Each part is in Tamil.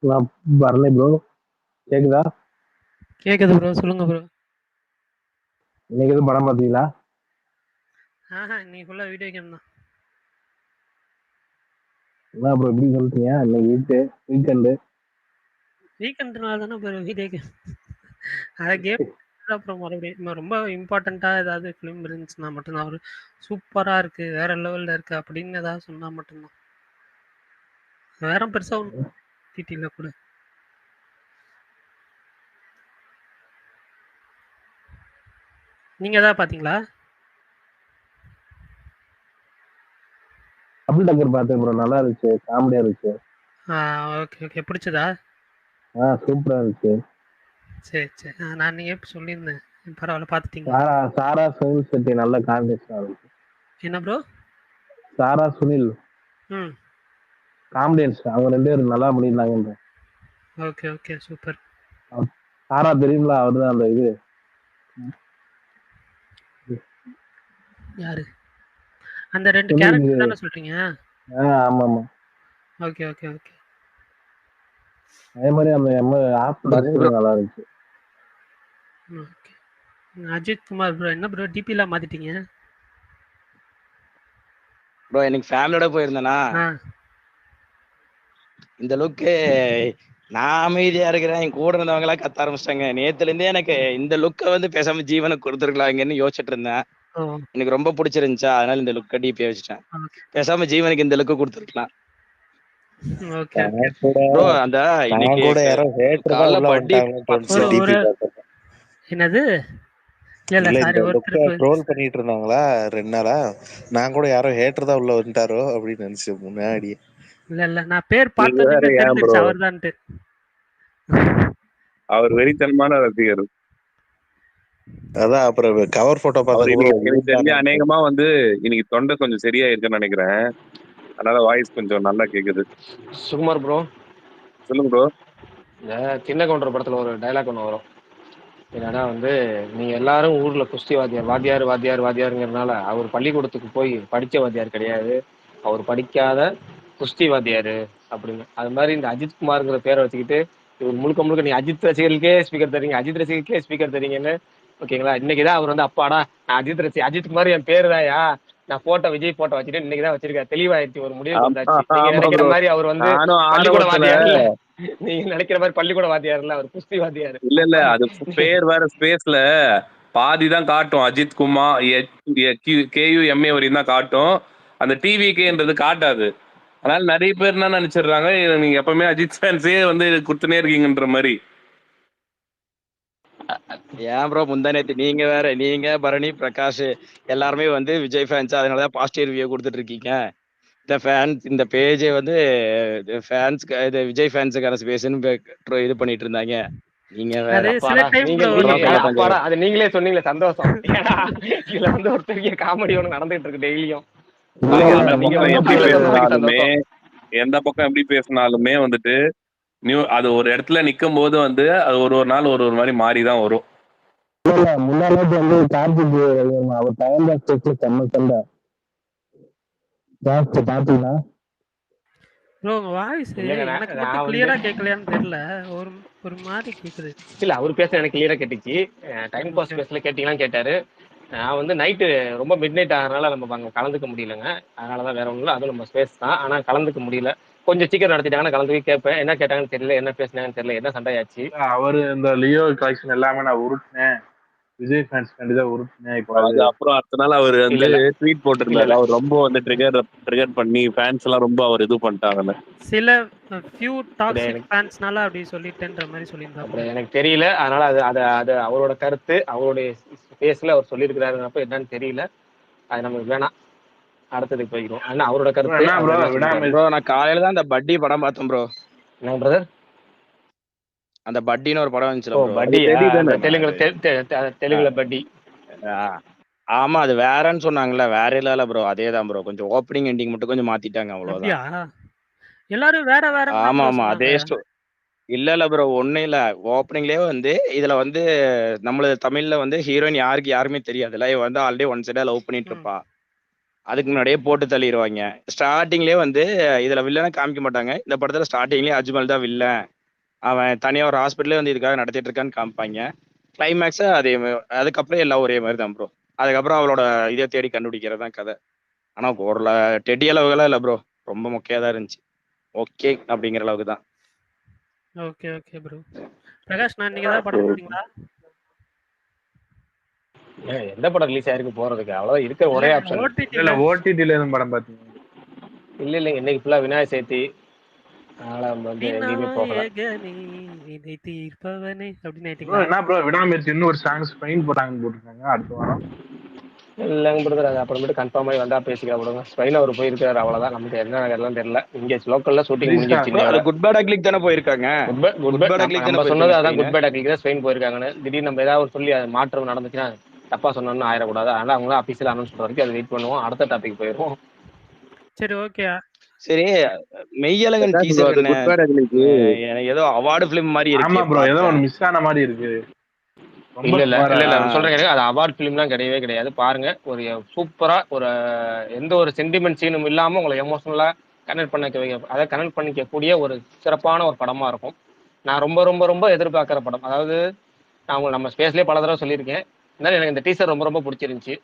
நான் வரல ப்ரோ. கேக்குதா? கேக்குது ப்ரோ, சொல்லுங்க ப்ரோ. இன்னைக்கு எதுவும் படம் பார்த்தீங்களா? இன்னைக்கு ஃபுல்லா வீடியோ கேம் தான். என்ன ப்ரோ இப்படி சொல்லிட்டீங்க? இன்னைக்கு வீக்கெண்டு. வீக்கெண்ட்னால தானே ப்ரோ வீடியோ கேம். அத கேம் அப்புறம் மறுபடியும் ரொம்ப இம்பார்ட்டன்ட்டா ஏதாவது ஃபிலிம் இருந்துச்சுன்னா மட்டும்தான் ஒரு சூப்பரா இருக்கு, வேற லெவல்ல இருக்கு அப்படின்னு ஏதாவது சொன்னா மட்டும்தான். வேற பெருசா ஒண்ணும் டிடில கூட. நீங்க ஏதாவது பார்த்தீங்களா? டபுள் டக்கர் பார்த்தேன் ப்ரோ. நல்லா இருந்துச்சு. காமெடியா இருந்துச்சு. ஆ ஓகே, ஓகே. பிடிச்சதா? சூப்பரா இருந்துச்சு. சரி, சரி. நான் நீங்க சொல்லியிருந்தேன். பரவால்ல பார்த்துட்டீங்களா? சாரா சாரா சுனில் செட்டி நல்ல காம்பினேஷனா இருந்துச்சு. என்ன ப்ரோ? சாரா சுனில் ம். காமெடியன்ஸ் அவங்க 2 பேரும் நல்லா பண்ணியிருந்தாங்கன்ற. Okay, okay. சூப்பர். சாரா தெரியுங்களா? அவர்தான் அந்த இது யாரு? அந்த 2 சுனில். கேரக்டர் தானே சொல்றீங்க? ஆமா ஆமா. Okay, okay, okay. அதே மாதிரி அந்த ஆஃப்டர் ப்ரோ நல்லா இருந்துச்சு. ஓகே. அஜித் குமார் ப்ரோ. என்ன ப்ரோ டிபிலாம் மாத்திட்டீங்க? ப்ரோ எனக்கு ஃபேமிலியோட போயிருந்தேனா, ஆ. இந்த லுக்கு நான் அமைதியா இருக்கிறேன், என் கூட இருந்தவங்க எல்லாம் கத்த ஆரம்பிச்சிட்டாங்க. நேத்துல இருந்தே எனக்கு இந்த லுக்கை வந்து பேசாம ஜீவனுக்கு கொடுத்துருக்கலாங்கன்னு யோசிச்சுட்டு இருந்தேன். ஓ! எனக்கு ரொம்ப பிடிச்சிருந்துச்சா, அதனால இந்த லுக்கை டிபியா வச்சுட்டேன். ஓகே. பேசாம ஜீவனுக்கு இந்த லுக்கு கொடுத்துருக்கலாம். Okay, okay. நான் கூட ப்ரோ அந்த நான் இன்னைக்கு கூட யாரோ ஹேட்டர் தான் காலைல உள்ள பட்டி வந்துட்டாங்கன்னு தோணுச்சு ஒரு டிபி ஒரு பார்த்தப்ப. என்னது? இல்ல இல்ல சாரி இந்த ஒருத்தர் லுக்க ட்ரோல் பண்ணிட்டு இருந்தாங்களா 2 நாளா. நான் கூட யாரோ ஹேட்டர் தான் உள்ள வந்துட்டாரோ அப்படின்னு நினைச்சேன் முன்னாடி. இல்ல. நான் பேர் நீங்க வேற பார்த்தோனமே ஏன் ப்ரோ? தெரிஞ்சிருச்சு அவர்தான்ட்டு. அவர் வெறித்தனமான ரசிகர். அதான் அப்புறம் கவர் போட்டோ அவர் பார்த்ததுக்கு இன்னைக்கு அப்புறம் எனக்கு இவர் தெரிஞ்சு தான். அநேகமா வந்து இன்னைக்கு தொண்டை கொஞ்சம் சரியா இருக்குன்னு நினைக்கிறேன். அதனால வாய்ஸ் கொஞ்சம் நல்லா கேக்குது. சுகுமார் ப்ரோ, சொல்லுங்க ப்ரோ. இந்த சின்ன கவுண்டர் படத்துல ஒரு டைலாக் ஒன்று வரும். என்னன்னா வந்து, நீங்க எல்லாரும் ஊர்ல குஸ்தி வாத்தியார் வாத்தியார் வாத்தியார் வாத்தியாருங்கிறதுனால அவர் பள்ளிக்கூடத்துக்கு போய் படிச்ச வாத்தியார் கிடையாது, அவர் படிக்காத குஸ்தி வாத்தியாரு அப்படின்னு. அது மாதிரி இந்த அஜித் குமார்ங்கிற பேரை வச்சுக்கிட்டு இவர் முழுக்க முழுக்க நீ அஜித் ரசிகர்களுக்கே ஸ்பீக்கர் தரீங்க, அஜித் ரசிகர்களுக்கே ஸ்பீக்கர் தரீங்கன்னு. ஓகேங்களா? இன்னைக்குதான் அவர் வந்து அப்பாடா நான் அஜித் குமார் என் பேரு தாயா, நான் போட்டோ விஜய் போட்டோ வச்சுட்டு இன்னைக்குதான் வச்சிருக்கேன், தெளிவாயிடுச்சு, ஒரு முடிவுக்கு ஆமா வந்தாச்சு. நீங்க ஆமா நினைக்கிற ப்ரோ. மாதிரி அவர் வந்து நானும் பள்ளிக்கூட ஆரம்பத்துல வாத்தியார் இல்ல. நீங்க நினைக்கிற மாதிரி பள்ளிக்கூட வாத்தியார் இல்ல, அவர் குஸ்தி வாத்தியார். இல்ல அது பேர் வேற ஸ்பேஸ்ல பாதி தான் காட்டும். அஜித் குமார் KUMA வரையும் தான் காட்டும். அந்த டிவிகேன்றது காட்டாது. அதனால நிறைய பேர் என்ன நினைச்சிடுறாங்க, நீங்க எப்பவுமே அஜித் ஃபேன்ஸே வந்து கொடுத்துனே இருக்கீங்கன்ற மாதிரி. ஏன் ப்ரோ முந்தா நேத்து நீங்க வேற, நீங்க பரணி பிரகாஷ் எல்லாருமே வந்து விஜய் ஃபேன்ஸ், அதனாலதான் பாசிட்டிவ் ரிவ்யூ கொடுத்துட்டு இருக்கீங்க. இந்த ஃபேன்ஸ் இந்த பேஜை வந்து ஃபேன்ஸ்க்கு இது விஜய் ஃபேன்ஸுக்கான ஸ்பேஸ்ன்னு இது பண்ணிட்டு இருந்தாங்க. நீங்க வேற. அது சில அப்பாடா டைம் நீங்க ப்ரோ நீங்க இப்படிலாம் சொல்லத்தான் அப்பாடா செய்யும். அது நீங்களே சொன்னீங்களே, சந்தோஷம். ஏன்னா இதுல வந்து ஒரு பெரிய காமெடி ஒன்று நடந்துட்டு இருக்கு டெய்லியும். இல்ல ப்ரோ இல்ல அந்த நீங்க பக்கம் வந்து எப்படி பதில சொன்னதுக்கு பேசினாலுமே, சந்தோஷம். எந்த பக்கம் எப்படி பேசினாலுமே வந்துட்டு அது ஒரு இடத்துல நிக்கும் போது வந்து அது ஒரு ஒரு நாள் ஒரு ஒரு மாதிரி மாறிதான் வரும். இல்ல முந்தா நேத்து வந்து கார்த்திக் அவர் டைம் பாக்ஸ் செம்ம சண்டை ஜாஸ்தி பாத்தீங்கன்னா. ப்ரோ உங்க வாய்ஸ் இல்லைங்க, எனக்கு மட்டும் நான் வந்து கிளியரா கேட்கலையான்னு தெரியல. ஒரு ஒரு மாதிரி கேக்குது. இல்ல அவர் பேச எனக்கு கிளியரா கேட்டுச்சு. Time pass okay. பேசல கேட்டீங்களான்னு கேட்டாரு. நான் வந்து நைட்டு ரொம்ப மிட் நைட் ஆகிறனால நம்ம அங்கே கலந்துக்க முடியலங்க. அதனாலதான் வேற ஒன்றும் இல்லை, அதுவும் நம்ம ஸ்பேஸ் தான், ஆனா கலந்துக்க முடியல. கொஞ்சம் சீக்கிரம் நடத்திட்டாங்கன்னா கலந்துக்க கேட்பேன். என்ன கேட்டாங்கன்னு தெரியல, என்ன பேசினாங்கன்னு தெரியல, என்ன சண்டையாச்சு. அவரு இந்த லியோ கலெக்ஷன் எல்லாமே நான் உருட்டினேன், விஜய் ஃபேன்ஸ் கண்டிதான் உருட்டினேன். இப்போ அது அது அப்புறம் அடுத்த நாள் அவர் இல்ல வந்து இல்ல ட்வீட் இல்ல போட்டிருந்தாரு. இல்ல அவர் ரொம்ப வந்து ட்ரிகர் பண்ணி ஃபேன்ஸ் எல்லாம் ரொம்ப அவர் இது பண்ணிட்டாங்கன்னு. சில ஃபியூ அப்படி டாக்ஸிக் எனக்கு ஃபேன்ஸ்னால அப்படி சொல்லிட்டேன்ற மாதிரி அப்படி சொல்லியிருந்தாப்ல. எனக்கு தெரியல. அதனால அது அது அது அவரோட கருத்து, அவருடைய ஸ்பேஸ்ல அவர் சொல்லியிருக்கிறாருங்கிறப்ப என்னன்னு தெரியல. அது நமக்கு வேணாம், அடுத்ததுக்கு போய்க்கிறோம். ஆனா அவரோட கருத்து, என்ன ப்ரோ அவர் என்ன சொல்லியிருக்காரு. விடாம ப்ரோ நான் காலையில தான் அந்த பட்டி படம் பார்த்தேன் ப்ரோ. என்ன பிரதர்? அந்த பட்டின்னு ஒரு படம் வந்துச்சுல ஓ ப்ரோ. அது பட்டியா? ரெடி தானே. அந்த ஆமா அது தெலுங்குல பட்டி. ஆமா அது வேறன்னு சொன்னாங்கல்ல, வேற இல்ல ப்ரோ, அதே தான் ப்ரோ. கொஞ்சம் ஓப்பனிங் எண்டிங் மட்டும் கொஞ்சம் மாத்திட்டாங்க, அவ்வளவுதான். அப்படியா? எல்லாரும் வேற வேறன்னு தான் ஆமா ப்ரோ ஆமா அதே சொன்னாங்க. இல்ல ப்ரோ, ஒண்ணும் இல்ல. ஓப்பனிங்லயே வந்து இதுல வந்து நம்மளது தமிழ்ல வந்து ஹீரோயின் யாருமே தெரியாதுல்ல, இவ வந்து ஆல்ரெடி ஒன் சைடா லவ் பண்ணிட்டு ம். இருப்பா. அதுக்கு முன்னாடியே போட்டு தள்ளிடுவாங்க. ஸ்டார்டிங்லேயே வந்து இதில் வில்லனை காமிக்க மாட்டாங்க. இந்த படத்தில் ஸ்டார்டிங்லேயே அஜ்மல் தான் வில்லன், அவன் தனியாக ஒரு ஹாஸ்பிட்டலே வந்து இதுக்காக நடத்திட்டு இருக்கான்னு காமிப்பாங்க. கிளைமேக்ஸை அதுக்கப்புறம் எல்லாம் ஒரே மாதிரி தான் ப்ரோ. அதுக்கப்புறம் அவளோட இதை தேடி கண்டுபிடிக்கிறது தான் கதை. ஆனால் ஒரு டெடி அளவுகளாம் இல்லை ப்ரோ, ரொம்ப மொக்கையாக தான் இருந்துச்சு. ஓகே அப்படிங்கிற அளவுக்கு தான். Okay okay bro. பிரகாஷ் நான் நீங்க ஏதாவது படம் பார்த்தீங்களா? எந்த படம் ரிலீஸ் ஆயிருக்கு போறதுக்கு? அவ்வளவுதான் இருக்கிற ஒரே ஆப்ஷன். இல்ல ஓடிடில எதுவும் படம் பாத்தீங்க? இல்ல இன்னைக்கு ஃபுல்லா விநாயகர் சதுர்த்தி, அதனால நம்ம வந்து எங்கேயுமே போகல. என்ன ப்ரோ விடாமுயற்சி இன்னும் ஒரு சாங்ஸ் ஃபைன் போட்டாங்கன்னு போட்டுருக்காங்க அடுத்த வாரம். இல்லைங்க பிரதர், அது அப்புறமேட்டு கன்ஃபார்ம் ஆகி வந்தா பேசிக்கலாம் விடுங்க. ஸ்பெயின் அவர் போயிருக்காரு, அவ்வளவுதான். நமக்கு என்ன எல்லாம் தெரியல. இங்க லோக்கல்ல ஷூட்டிங் முடிஞ்சிருச்சு. குட் பேட் அக்லிக் தானே போயிருக்காங்க. நம்ம சொன்னது அதான், குட் பேட் அக்லிக் தான் ஸ்பெயின் போயிருக்காங்கன்னு. திடீர்னு நம்ம ஏதாவது சொல்லி அது மாற்றம் நடந்துச்சுன்னா தப்பா சொன்னோம்னு ஆயிடக்கூடாது. அதனால அவங்க அபிஷியல் அனௌன்ஸ் பண்ற வரைக்கும் அதை வெயிட் பண்ணுவோம். அடுத்த டாபிக் போயிருவோம். சரி ஓகே. சரி, மெய்யழகன் டீசர் ஏதோ அவார்டு ஃபிலிம் மாதிரி இருக்கு. ஆமா ப்ரோ, ஏதோ ஒன்னு மிஸ் ஆன மாதிரி இருக்கு. இல்ல சொல்றேன், அது அவார்ட் ஃபிலிம்லாம் கிடையவே கிடையாது. பாருங்க, ஒரு சூப்பரா ஒரு எந்த ஒரு சென்டிமெண்ட் சீனும் இல்லாம உங்களை எமோஷனலா கனெக்ட் பண்ணிக்க கூடிய ஒரு சிறப்பான ஒரு படமா இருக்கும். நான் ரொம்ப ரொம்ப ரொம்ப எதிர்பார்க்கிற படம். அதாவது நம்ம ஸ்பேஸ்லயே பல தடவை சொல்லியிருக்கேன், இருந்தாலும் எனக்கு இந்த டீசர் ரொம்ப ரொம்ப பிடிச்சிருந்துச்சு.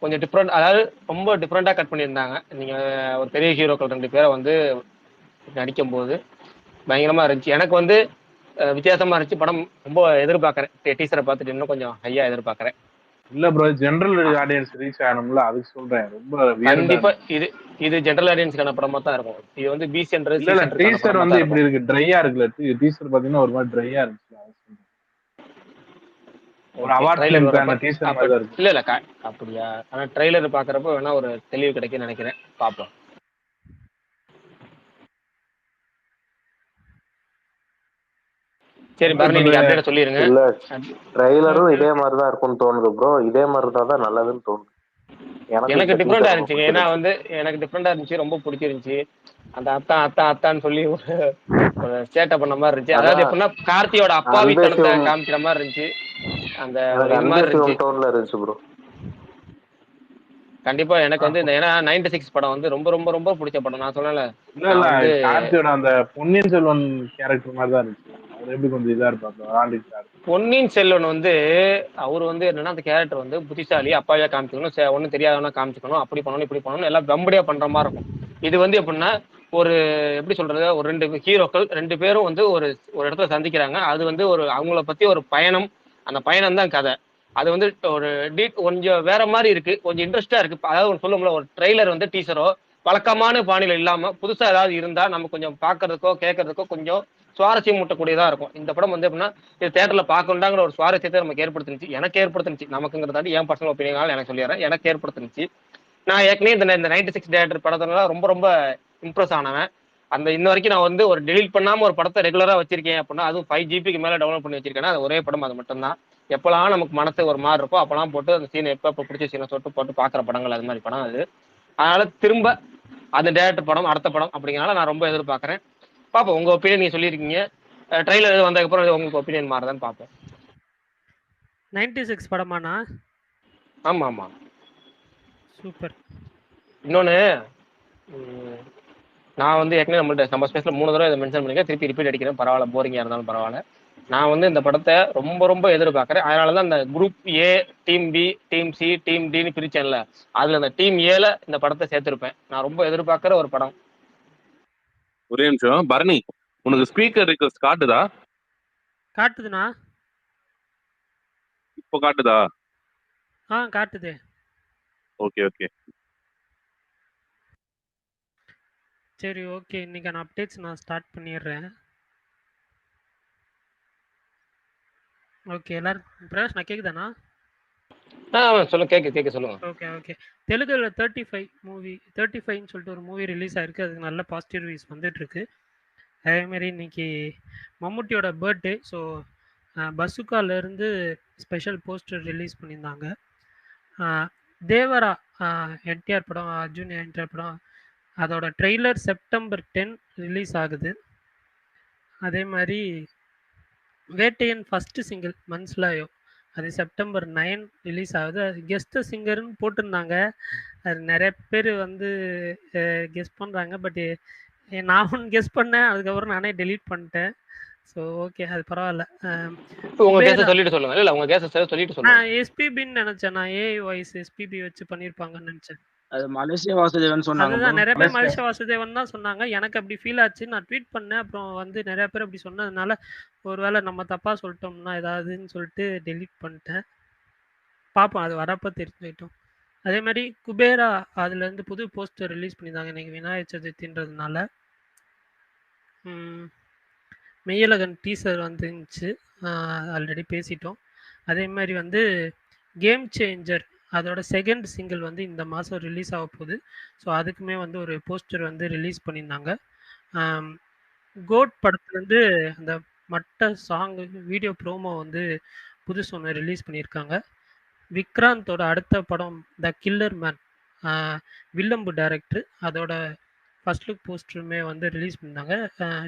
கொஞ்சம் டிஃப்ரெண்ட், அதாவது ரொம்ப டிஃப்ரெண்டா கட் பண்ணியிருந்தாங்க. நீங்க ஒரு பெரிய ஹீரோக்கள் 2 பேரை வந்து நடிக்கும் போது பயங்கரமா இருந்துச்சு. எனக்கு வந்து வித்தியாசமா இருந்துச்சு படம். ரொம்ப எதிர்பார்க்கறேன். டீசரை பார்த்துட்டு இன்னும் கொஞ்சம் ஹையா எதிர்பார்க்கறேன். இல்ல ப்ரோ, ஜெனரல் ஆடியன்ஸ் ரீச் ஆகணும்ல, அதுக்கு சொல்றேன். ரொம்ப கண்டிப்பா இது ஜெனரல் ஆடியன்ஸ்க்கான படமா தான் இருக்கும். இது வந்து பி சென்டர் இல்ல டீசர் வந்து எப்படி இருக்கு, ட்ரையா இருக்குல்ல டீசர் பாத்தீங்கன்னா ஒரு மாதிரி ட்ரையா இருந்துச்சு. ஒரு அவார்ட் ஃபிலிம்க்கான டீசர் மாதிரி தான் இருக்கு. இல்ல அப்படியா? ஆனா ட்ரைலர் பாக்குறப்ப வேணா ஒரு தெளிவு கிடைக்கும்னு நினைக்கிறேன். பாப்போம். சரி பரணி, நீங்க அப்டேட் சொல்லிருங்க. இல்ல ட்ரைலரும் இதே மாதிரி தான் இருக்கும்னு தோணுது ப்ரோ. இதே மாதிரி தான் நல்லதுன்னு தோணுது. எனக்கு டிஃப்ரெண்டா இருந்துச்சு. ஏன்னா வந்து எனக்கு டிஃப்ரெண்டா இருந்துச்சு, ரொம்ப பிடிச்சிருந்துச்சு. அந்த அத்தான்னு சொல்லி ஒரு சேட்டை பண்ண மாதிரி இருந்துச்சு. அதாவது எப்படின்னா கார்த்தியோட அப்பாவித்தனத்தை காமிக்கிற மாதிரி இருந்துச்சு. அந்த டோன்ல இருந்துச்சு ப்ரோ. கண்டிப்பா எனக்கு வந்து இந்த ஏன்னா 96 படம் வந்து ரொம்ப ரொம்ப ரொம்ப பிடிச்ச படம். நான் சொன்னேன்ல, இல்ல கார்த்தியோட அந்த பொன்னியின் செல்வன் கேரக்டர் மாதிரி தான் இருந்துச்சு. அவர் எப்படி கொஞ்சம் இதா இருப்பாங்க. பொன்னியின் செல்வன் வந்து அவர் வந்து என்னன்னா அந்த கேரக்டர் வந்து புத்திசாலி, அப்பாவியா காமிச்சுக்கணும், ஒன்னும் தெரியாதவனா காமிச்சுக்கணும், அப்படி பண்ணணும் இப்படி பண்ணணும், எல்லாம் கம்படியா பண்ற மாதிரி இருக்கும். இது வந்து எப்படின்னா ஒரு எப்படி சொல்றது, ஒரு 2 ஹீரோக்கள் 2 பேரும் வந்து ஒரு இடத்துல சந்திக்கிறாங்க. அது வந்து ஒரு அவங்கள பத்தி ஒரு பயணம், அந்த பயணம் தான் கதை. அது வந்து ஒரு கொஞ்சம் வேற மாதிரி இருக்கு, கொஞ்சம் இன்ட்ரெஸ்டா இருக்கு. அதாவது சொல்லுவோம்ல, ஒரு ட்ரெய்லர் வந்து டீசரோ வழக்கமான பாணியில இல்லாம புதுசா ஏதாவது இருந்தா நம்ம கொஞ்சம் பாக்குறதுக்கோ கேட்கறதுக்கோ கொஞ்சம் சுவாரஸ்யம் மூட்டக்கூடியதா இருக்கும். இந்த படம் வந்து எப்படின்னா இது தியேட்டர்ல பார்க்கணுண்டாங்கிற ஒரு சுவாரஸ்யத்தை நமக்கு ஏற்படுத்திருச்சு. எனக்கு ஏற்படுத்திருச்சு. நமக்குங்கிறதாண்டி என் பர்சனல் ஒப்பீனியனால எனக்கு சொல்லிடுறேன், எனக்கு ஏற்படுத்திருச்சு. நான் ஏற்கனவே இந்த 96 டேரக்டர் படத்துல ரொம்ப ரொம்ப இம்ப்ரெஸ் ஆனவன். அந்த இன்ன வரைக்கும் நான் வந்து ஒரு டெலிட் பண்ணாம ஒரு படத்தை ரெகுலரா வச்சிருக்கேன் அப்படின்னா, அதுவும் 5 GB மேல டவுன்லோட் பண்ணி வச்சிருக்கேன்னா அது ஒரே படம், அது மட்டும்தான். எப்பெல்லாம் நமக்கு மனசு ஒரு மாதிரி இருக்கோ அப்பெல்லாம் போட்டு அந்த சீனை எப்ப பிடிச்ச சீனை போட்டு பாக்குற படங்கள் அது மாதிரி படம் அது. அதனால திரும்ப அந்த டேரக்டர் படம் அடுத்த படம் அப்படிங்கிறனால நான் ரொம்ப எதிர்பார்க்கறேன். பாப்போம், உங்க ஒப்பீனியன் நீங்க சொல்லியிருக்கீங்க. ட்ரெய்லர் வந்ததுக்கு அப்புறம் உங்களுக்கு ஒப்பீனியன் மாறுதான்னு பார்ப்போம். 96 படமாண்ணா? ஆமா ஆமா, சூப்பர். இன்னொன்னு நான் வந்து ஏற்கனவே நம்ம ஸ்பேஸ்ல 3 தடவை இதை மென்ஷன் பண்ணிருக்கேன், திருப்பி ரிப்பீட் அடிக்கிறேன், பரவாயில்ல, போரிங்கா இருந்தாலும் பரவாயில்ல. நான் வந்து இந்த படத்தை ரொம்ப ரொம்ப எதிர்பார்க்கறேன். அதனாலதான் இந்த group A, team B, team C, team டின்னு பிரிச்சேன்ல, அதுல அந்த டீம் ஏல இந்த படத்தை சேர்த்திருப்பேன். நான் ரொம்ப எதிர்பார்க்கிற ஒரு படம். ஒரே நிமிஷம் பரணி, உனக்கு ஸ்பீக்கர் ரிக்வெஸ்ட் காட்டுதா? காட்டுதுண்ணா. இப்போ காட்டுதா? காட்டுது. ஓகே ஓகே சரி ஓகே, இன்னைக்கான அப்டேட்ஸ் நான் ஸ்டார்ட் பண்ணிடுறேன். ஓகே எல்லாரும், பிரகாஷ் நான் கேக்குதாண்ணா? சொல்லுங்க, கேட்க சொல்லுங்க. Okay okay. தெலுங்குல 35ன்னு சொல்லிட்டு ஒரு மூவி ரிலீஸ் ஆயிருக்கு. அதுக்கு நல்ல பாசிட்டிவ் ரிவ்யூஸ் வந்துட்டு இருக்கு. அதேமாரி இன்னைக்கு மம்முட்டியோட பர்த்டே. ஸோ பசுக்காலேருந்து ஸ்பெஷல் போஸ்டர் ரிலீஸ் பண்ணியிருந்தாங்க. தேவரா என்டிஆர் படம், அர்ஜுன் என்டிஆர் படம், அதோட ட்ரெய்லர் செப்டம்பர் 10 ரிலீஸ் ஆகுது. அதே மாதிரி வேட்டையன் ஃபஸ்ட்டு சிங்கிள் மன்ஸ்லாயோ அது செப்டம்பர் 9 ரிலீஸ் ஆகுது. அது கெஸ்ட் சிங்கர்னு போட்டிருந்தாங்க. அது நிறைய பேர் வந்து கெஸ் பண்ணுறாங்க. பட் நான் ஒன்று கெஸ் பண்ணேன், அதுக்கப்புறம் நானே டெலீட் பண்ணிட்டேன். ஸோ ஓகே, அது பரவாயில்ல. உங்க கேஸை சொல்லிட்டு சொல்லுங்க. இல்ல உங்க கேஸை சொல்லிட்டு சொல்லுங்க. நான் எஸ்பிபின்னு நினைச்சேன். நான் ஏஐ வாய்ஸ் எஸ்பிபி வச்சு பண்ணியிருப்பாங்கன்னு நினைச்சேன். அது மலேசியா வாசுதேவன் சொன்னாங்க அதுதான் bro. நிறைய பேர் மலேசியா வாசுதேவன் தான் சொன்னாங்க. எனக்கு அப்படி ஃபீல் ஆச்சு. நான் ட்வீட் பண்ணேன். அப்புறம் வந்து நிறைய பேர் அப்படி சொன்னதுனால ஒருவேளை நம்ம தப்பா சொல்லிட்டோம்னா ஏதாவதுன்னு சொல்லிட்டு டெலீட் பண்ணிட்டேன். பார்ப்போம், அது வரப்போ தெரிஞ்சுக்கிட்டோம். அதே மாதிரி குபேரா அதுலேருந்து புது போஸ்டர் ரிலீஸ் பண்ணியிருந்தாங்க இன்னைக்கு விநாயகர் சதுர்த்தின்றதுனால. மெய்யழகன் டீசர் வந்துருந்துச்சு, ஆல்ரெடி பேசிட்டோம். அதே மாதிரி வந்து கேம் சேஞ்சர் அதோட செகண்ட் சிங்கிள் வந்து இந்த மாதம் ரிலீஸ் ஆக போகுது. ஸோ அதுக்குமே வந்து ஒரு போஸ்டர் வந்து ரிலீஸ் பண்ணியிருந்தாங்க. கோட் படத்துலேருந்து அந்த மட்ட சாங்கு வீடியோ ப்ரோமோ வந்து புதுசு ஒன்று ரிலீஸ் பண்ணியிருக்காங்க. விக்ராந்தோட அடுத்த படம் த கில்லர் மேன், வில்லம்பு டைரக்டர், அதோட ஃபர்ஸ்ட் லுக் போஸ்டருமே வந்து ரிலீஸ் பண்ணாங்க.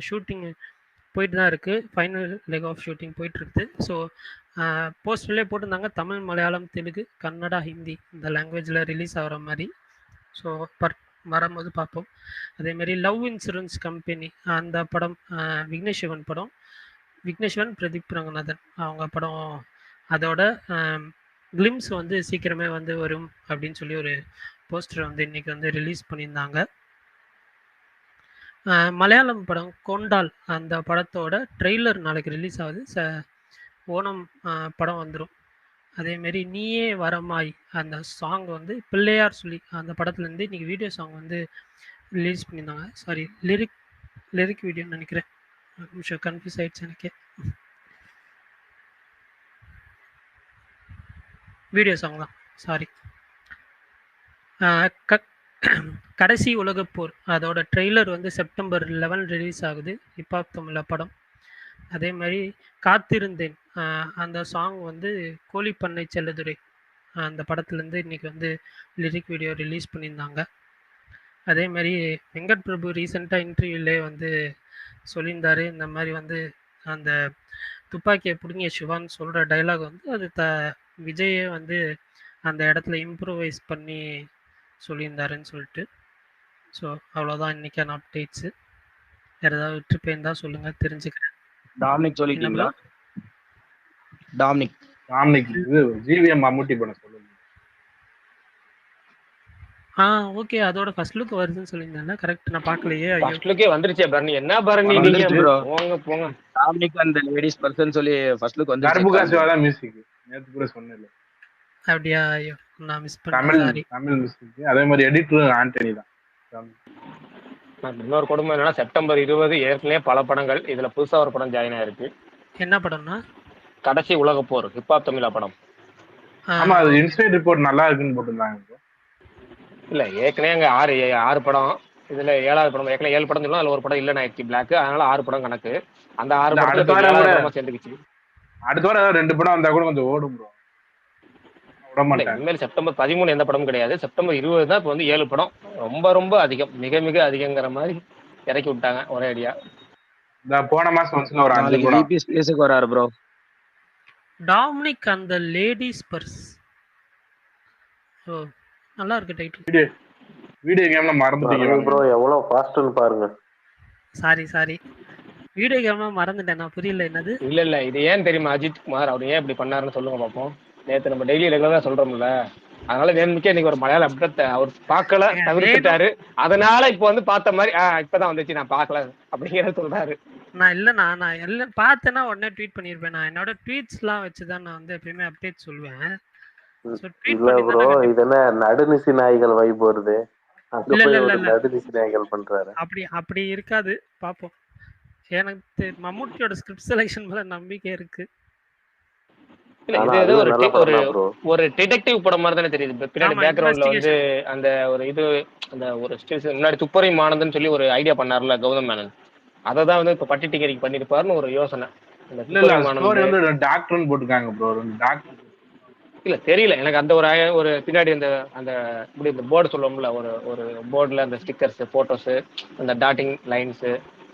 ஷூட்டிங் போயிட்டு தான் இருக்குது, ஃபைனல் லெக் ஆஃப் ஷூட்டிங் போயிட்டுருக்குது. ஸோ போஸ்டர்லேயே போட்டிருந்தாங்க தமிழ், மலையாளம், தெலுங்கு, கன்னடா, ஹிந்தி இந்த லாங்குவேஜில் ரிலீஸ் ஆகிற மாதிரி. ஸோ வரும்போது பார்ப்போம். அதேமாரி லவ் இன்சூரன்ஸ் கம்பெனி அந்த படம் விக்னேஷ் சிவன் படம், விக்னேஷ் சிவன் பிரதீப் ரங்கநாதன் அவங்க படம், அதோட கிளிம்ஸ் வந்து சீக்கிரமே வந்து வரும் அப்படின்னு சொல்லி ஒரு போஸ்டர் வந்து இன்னைக்கு வந்து ரிலீஸ் பண்ணியிருந்தாங்க. மலையாளம் படம் கொண்டால் அந்த படத்தோட ட்ரெய்லர் நாளைக்கு ரிலீஸ் ஆகுது. ஓணம் படம் வந்துடும். அதேமாரி நீயே வரமாய் அந்த சாங் வந்து பிள்ளையார் சொல்லி அந்த படத்துலேருந்து இன்றைக்கி வீடியோ சாங் வந்து ரிலீஸ் பண்ணியிருந்தாங்க. சாரி, லிரிக் வீடியோன்னு நினைக்கிறேன். நிமிஷம் கன்ஃபியூஸ் ஆகிடுச்சு எனக்கு. வீடியோ சாங் தான், சாரி. கடைசி உலகப்போர் அதோட ட்ரெய்லர் வந்து செப்டம்பர் 11 ரிலீஸ் ஆகுது, ஹிப்ஹாப் தமிழ படம். அதே மாதிரி காத்திருந்தேன் அந்த சாங் வந்து கோழிப்பண்ணை செல்லதுரை அந்த படத்துலேருந்து இன்றைக்கி வந்து லிரிக் வீடியோ ரிலீஸ் பண்ணியிருந்தாங்க. அதே மாதிரி வெங்கட் பிரபு ரீசெண்டாக இன்டர்வியூலே வந்து சொல்லியிருந்தார், இந்த மாதிரி வந்து அந்த துப்பாக்கியை பிடுங்கிய சிவான்னு சொல்கிற டைலாக் வந்து அது விஜயே வந்து அந்த இடத்துல இம்ப்ரூவைஸ் பண்ணி சொல்லியிருந்தாருன்னு சொல்லிட்டு. ஸோ அவ்வளோதான் இன்றைக்கான அப்டேட்ஸு. வேறு ஏதாவது விட்டு போயிருந்தா சொல்லுங்கள், தெரிஞ்சுக்கிறேன். டாமினிக் சொல்லிட்டீங்களா? டாமினிக் இது ஜிவிஎம் மம்முட்டி படம் சொல்லுங்க. ஓகே, அதோட ஃபர்ஸ்ட் லுக் வருதுன்னு சொல்லியிருந்தேன்ல, கரெக்ட். நான் பார்க்கலையே. ஃபர்ஸ்ட் லுக்கே வந்துருச்சே பரணி. என்ன பரணி நீங்க bro. போங்க. டாமினிக் அந்த லேடிஸ் பர்சன் சொல்லி ஃபர்ஸ்ட் லுக் வந்து கர்புகாசிவா தான் மியூசிக் நேத்து கூட சொன்னேன்ல. அப்படியா? ஐயோ, நான் மிஸ் பண்ணேன், சாரி. தமிழ் மியூசிக். அதே மாதிரி எடிட்டர் ஆண்டனி தான். இன்னொரு குடும்பம் என்னன்னா செப்டம்பர் 20 ஏற்கனவே பல படங்கள், இதுல புதுசா ஒரு படம் ஜாயின் ஆயிருக்கு. என்ன படம்னா? கடைசி உலக போர், ஹிப்ஹாப் தமிழா படம். ஆமா, அது இன்சைட் ரிப்போர்ட் நல்லா இருக்குன்னு போட்டிருந்தாங்க. இல்ல ஏற்கனவே அங்க 6 படம், இதுல 7வது படம். ஏற்கனவே 7 படம் சொல்லலாம், அதுல ஒரு படம் இல்லைன்னு ஆயிடுச்சு பிளாக். அதனால 6 படம் கணக்கு. அந்த 6 படத்துல 7வது படமா சேர்ந்துக்கிச்சு. அடுத்த வாரம் 2 படம் வந்தா கூட கொஞ்சம் ஓடும் ப்ரோ. இனிமேல் செப்டம்பர் 13 எந்த படமும் கிடையாது. செப்டம்பர் 20 தான் இப்போ வந்து 7 படம். ரொம்ப ரொம்ப அதிகம், மிக மிக அதிகங்கிற மாதிரி இறக்கி விட்டாங்க ஒரே அடியா. இந்த போன மாசம் வந்து ஒரு 5 படம் ஈபிஎஸ் பிளேஸ்க்கு வராரு ப்ரோ. டாமினிக் அந்த லேடிஸ் பர்ஸ். ஓ, நல்லா இருக்கு டைட்டில். வீடியோ கேம்ல மறந்துட்டீங்க ப்ரோ, எவ்வளவு ஃபாஸ்ட்னு பாருங்க. சாரி, வீடியோ கேம்ல மறந்துட்டேன், நான் புரியல என்னது. இல்ல இது ஏன் தெரியுமா அஜித் குமார் அவர் ஏன் இப்படி பண்ணாருன்னு சொல்லுங்க பாப்போம். நேத்து நம்ம டெய்லி ரெகுலரா சொல்றோம்ல, அதனால வேணுமுக்கே இன்னைக்கு ஒரு மலையாள அப்டேட் அவர் பார்க்கல, தவிர்த்துட்டாரு. அதனால இப்போ வந்து பார்த்த மாதிரி இப்பதான் வந்துச்சு, நான் பார்க்கல அப்படிங்கிறத சொல்றாரு. நான் எல்லாம் பார்த்தேன்னா உடனே ட்வீட் பண்ணிருப்பேன். நான் என்னோட ட்வீட்ஸ்லாம் வச்சுதான் நான் வந்து எப்பயுமே அப்டேட் சொல்லுவேன். இல்ல ப்ரோ, இது என்ன நடுநிசி நாய்கள் வைப் வருது. அங்க போய் ஒரு நடுநிசி நாய்கள் பண்றாரு. அப்படி இருக்காது, பாப்போம். எனக்கு மம்முட்டியோட ஸ்கிரிப்ட் செலெக்ஷன் மேல நம்பிக்கை இருக்கு. இது ஒரு டிடெக்டிவ் படம் மாதிரி தானே தெரியுது. பின்னாடி பேக்ரவுண்ட்ல வந்து அந்த ஒரு இது அந்த ஒரு முன்னாடி துப்பறியும் ஆனந்தன்னு சொல்லி ஒரு ஐடியா பண்ணார்ல கௌதம் மேனன், அததான் வந்து இப்ப பட்டி டிக்கெட் பண்ணிருப்பாருன்னு ஒரு யோசனை. இல்ல தெரியல எனக்கு அந்த ஒரு பின்னாடி அந்த போர்டு சொல்லுவோம்ல, ஒரு போர்டுல அந்த ஸ்டிக்கர்ஸ், போட்டோஸ், அந்த டாட்டிங் லைன்ஸ்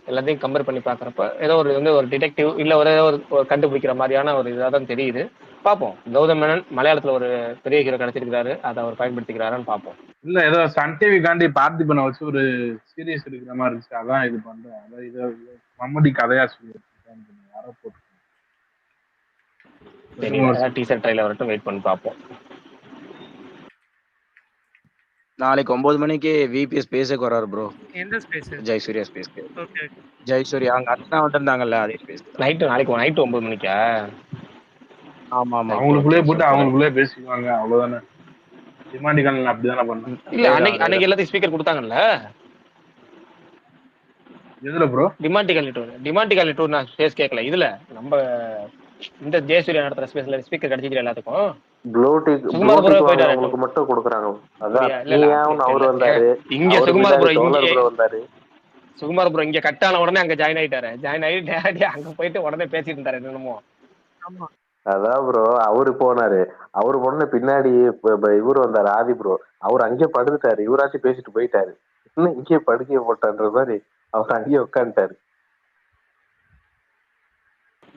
எல்லாத்தையும் கம்பேர் பண்ணி பாக்குறப்ப ஏதோ ஒரு டிடெக்டிவ் இல்ல ஒரு கண்டுபிடிக்கிற மாதிரியான ஒரு இதாக தான் தெரியுது. பார்ப்போம். கௌதம் மேனன் மலையாளத்துல ஒரு பெரிய ஹீரோ கிடைச்சிருக்காரு, அதை அவர் பயன்படுத்திக்கிறாரான்னு பார்ப்போம். இல்ல ஏதோ சன் டிவி காண்டி பார்த்திபனை வச்சு ஒரு சீரியஸ் எடுக்கிற மாதிரி இருந்துச்சு, அதான் இது பண்றேன். அதான் இது மம்மடி கதையா சொல்லி யாரோ போட்டு தெரியல, டீசர் ட்ரைலர் வரட்டும், வெயிட் பண்ணி பார்ப்போம். நாளைக்கு 9 மணிக்கு விபிஎஸ் ஸ்பேஸுக்கு வராரு ப்ரோ. எந்த ஸ்பேஸ்? ஜெயசூர்யா ஸ்பேஸ்க்கு. ஓகே ஜெயசூர்யா அங்க அண்ணா வந்திருந்தாங்கல்ல, அதே ஸ்பேஸ். நாளைக்கு நைட்டு 9 மணிக்கா? ஆமா ஆமா. அவங்களுக்குள்ளே போட்டு அவங்களுக்குள்ளே பேசிக்குவாங்க, அவ்வளவுதானே. டிமாண்டி காலில் அப்படிதானே பண்ணாங்க. இல்ல அன்னைக்கு எல்லாத்தையும் ஸ்பீக்கர் கொடுத்தாங்கல்ல. எதுல ப்ரோ? டிமாண்டி காலி டூர் நான் ஸ்பேஸ் கேட்கல. இதுல நம்ம இந்த ஜெயசூர்யா நடத்துற ஸ்பேஸ்ல ஸ்பீக்கர் கிடைச்சிச்சு எல்லாத்துக்கும். சுகுமார் ப்ரோ போயிட்டாரு, உங்களுக்கு மட்டும் கொடுக்குறாங்க. அதான் அவர் வந்தாரு இங்க. சுகுமார் ப்ரோ வந்தாரு. சுகுமார் ப்ரோ இங்க கட்டான உடனே அங்க ஜாயின் ஆயிட்டாரு. ஜாயின் ஆகி டேரக்டா அங்க போயிட்டு உடனே பேசிட்டு இருந்தாரு என்னமோ. ஆமா அதான் ப்ரோ அவரு போனாரு. அவரு போன பின்னாடி இவரு வந்தாரு, ஆதி ப்ரோ. அவர் அங்கேயே படுத்துட்டாரு, இவராச்சும் பேசிட்டு போயிட்டாரு. இன்னும் இங்கேயே படுக்கைய போட்டான்ற மாதிரி அவர் அங்கேயே உட்காந்துட்டாரு.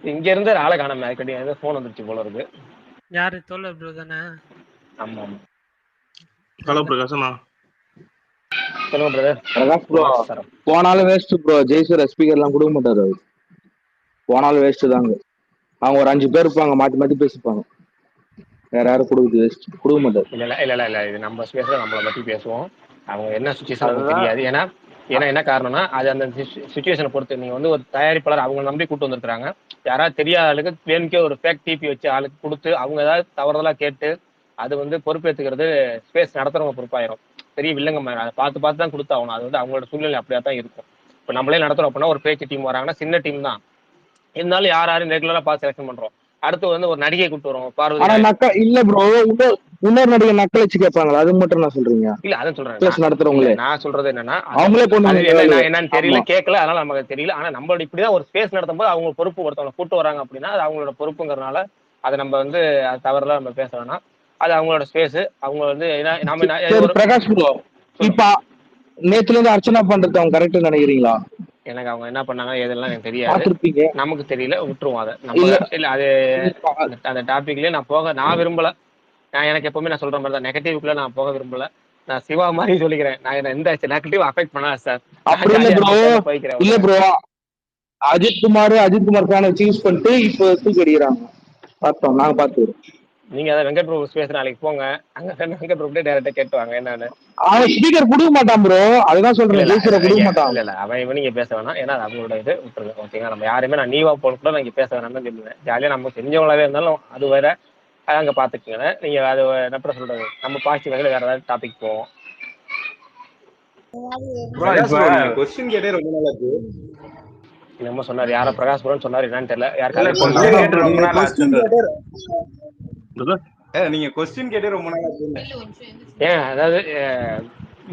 இங்க இருந்து ஆளை காணாம கிடையாது, போன் வந்துருச்சு போல இருக்கு. யாரு? தோழர் ப்ரோ தானே? ஆமா ஆமா. ஹலோ பிரகாஷ் அண்ணா. சொல்லுங்க பிரதர். பிரகாஷ் ப்ரோ போனாலும் வேஸ்ட் ப்ரோ. ஜெய்சூர் ஸ்பீக்கர் எல்லாம் கொடுக்க மாட்டாரு அவரு. போனாலும் வேஸ்ட் தாங்க. அவங்க ஒரு 5 பேர் இருப்பாங்க, மாத்தி மாத்தி பேசிப்பாங்க. வேற யாரும் கொடுக்குது வேஸ்ட், கொடுக்க மாட்டாரு. இல்ல இது நம்ம ஸ்பேஸ்ல நம்மளை பத்தி பேசுவோம். அவங்க என்ன சுச்சுவேஷன் தெரியாது. ஏன்னா என்ன காரணம்னா அது அந்த சுச்சுவேஷனை பொறுத்து. நீங்க வந்து ஒரு தயாரிப்பாளர் அவங்க நம்பி கூட்டு வந்திருக்காங்க. யாராவது தெரியாத ஆளுக்கு வேணுக்கே ஒரு ஃபேக் டிபி வச்சு ஆளுக்கு கொடுத்து அவங்க ஏதாவது தவறுதலா கேட்டு அது வந்து பொறுப்பேற்றுக்கிறது ஸ்பேஸ் நடத்துறவங்க பொறுப்பாயிரும். பெரிய வில்லங்க அதை பார்த்து தான் கொடுத்தாகணும். அது வந்து அவங்களோட சூழ்நிலை அப்படியா தான் இருக்கும். இப்போ நம்மளே நடத்துறோம் அப்படின்னா ஒரு பேச்சு டீம் வராங்கன்னா சின்ன டீம் தான் இருந்தாலும் யாரும் ரெகுலரா பார்த்து செலக்ஷன் பண்றோம். அடுத்து வந்து ஒரு நடிகை கூட்டு வரும் பார்வதி. இல்ல ப்ரோ, இன்னொரு நடிகை நக்கல் வச்சு கேட்பாங்களா? அது மட்டும் நான் சொல்றீங்க. இல்ல அதான் சொல்றேன் நடத்துறவங்களே. நான் சொல்றது என்னன்னா அவங்களே என்னன்னு தெரியல, கேட்கல, அதனால நமக்கு தெரியல. ஆனா நம்மளோட இப்படிதான் ஒரு ஸ்பேஸ் நடத்தும் போது அவங்க பொறுப்பு ஒருத்தவங்க கூட்டு வராங்க அப்படின்னா அது அவங்களோட பொறுப்புங்கிறதுனால அதை நம்ம வந்து அது தவறுலாம் நம்ம பேச வேணாம். அது அவங்களோட ஸ்பேஸ். அவங்க வந்து பிரகாஷ் ப்ரோ இப்ப நேத்துல இருந்து அர்ச்சனா பண்றது அவங்க கரெக்ட் நினைக்கிறீங்களா? எனக்கு அவங்க என்ன பண்ணாங்க எதெல்லாம் எனக்கு தெரியாது, நமக்கு தெரியல, விட்டுருவோம் அதை. நம்ம இல்ல அது அந்த டாபிக்லயே நான் விரும்பல. எனக்கு எப்பவுமே நான் சொல்ற மாதிரி தான், நெகட்டிவ்க்குள்ள நான் போக விரும்பல. நான் சிவா மாதிரி சொல்லிக்கிறேன், நான் எந்த நெகட்டிவ் அஃபெக்ட் பண்ணாது சார். இல்ல ப்ரோ, அஜித் குமார் சூஸ் பண்ணிட்டு இப்ப தூக்கி அடிக்கிறாங்க. பார்த்தோம், நாங்க பார்த்து. நீங்க அதை வெங்கட் பிரபு ஸ்பேஸ் நாளைக்கு போங்க, அங்க வெங்கட் பிரபு டைரக்டா கேட்டுவாங்க என்னன்னு. அவன் ஸ்பீக்கர் கொடுக்க மாட்டான் ப்ரோ, அதுதான் சொல்றேன். கொடுக்க மாட்டான். இல்ல அவன் நீங்க பேச வேணாம், ஏன்னா அவங்களோட இது விட்டுருங்க. ஓகேங்களா? நம்ம யாருமே நான் நீவா போன கூட நான் இங்க பேச வேணாம்னு தான் சொல்லுவேன். ஜாலியா நம்ம தெரிஞ்சவங்களாவே இருந்தாலும் அது வேற, அங்க பாத்துக்கோங்க. நீங்க அது என்ன சொல்றது, நம்ம பாசிட்டிவ் வகையில வேற ஏதாவது டாபிக் போவோம். என்னமோ சொன்னாரு, யார பிரகாஷ் புரன் சொன்னாரு, என்னன்னு தெரியல. நீங்க கொஸ்டின் கேட்டே ரொம்ப நாளா ஏன் அதாவது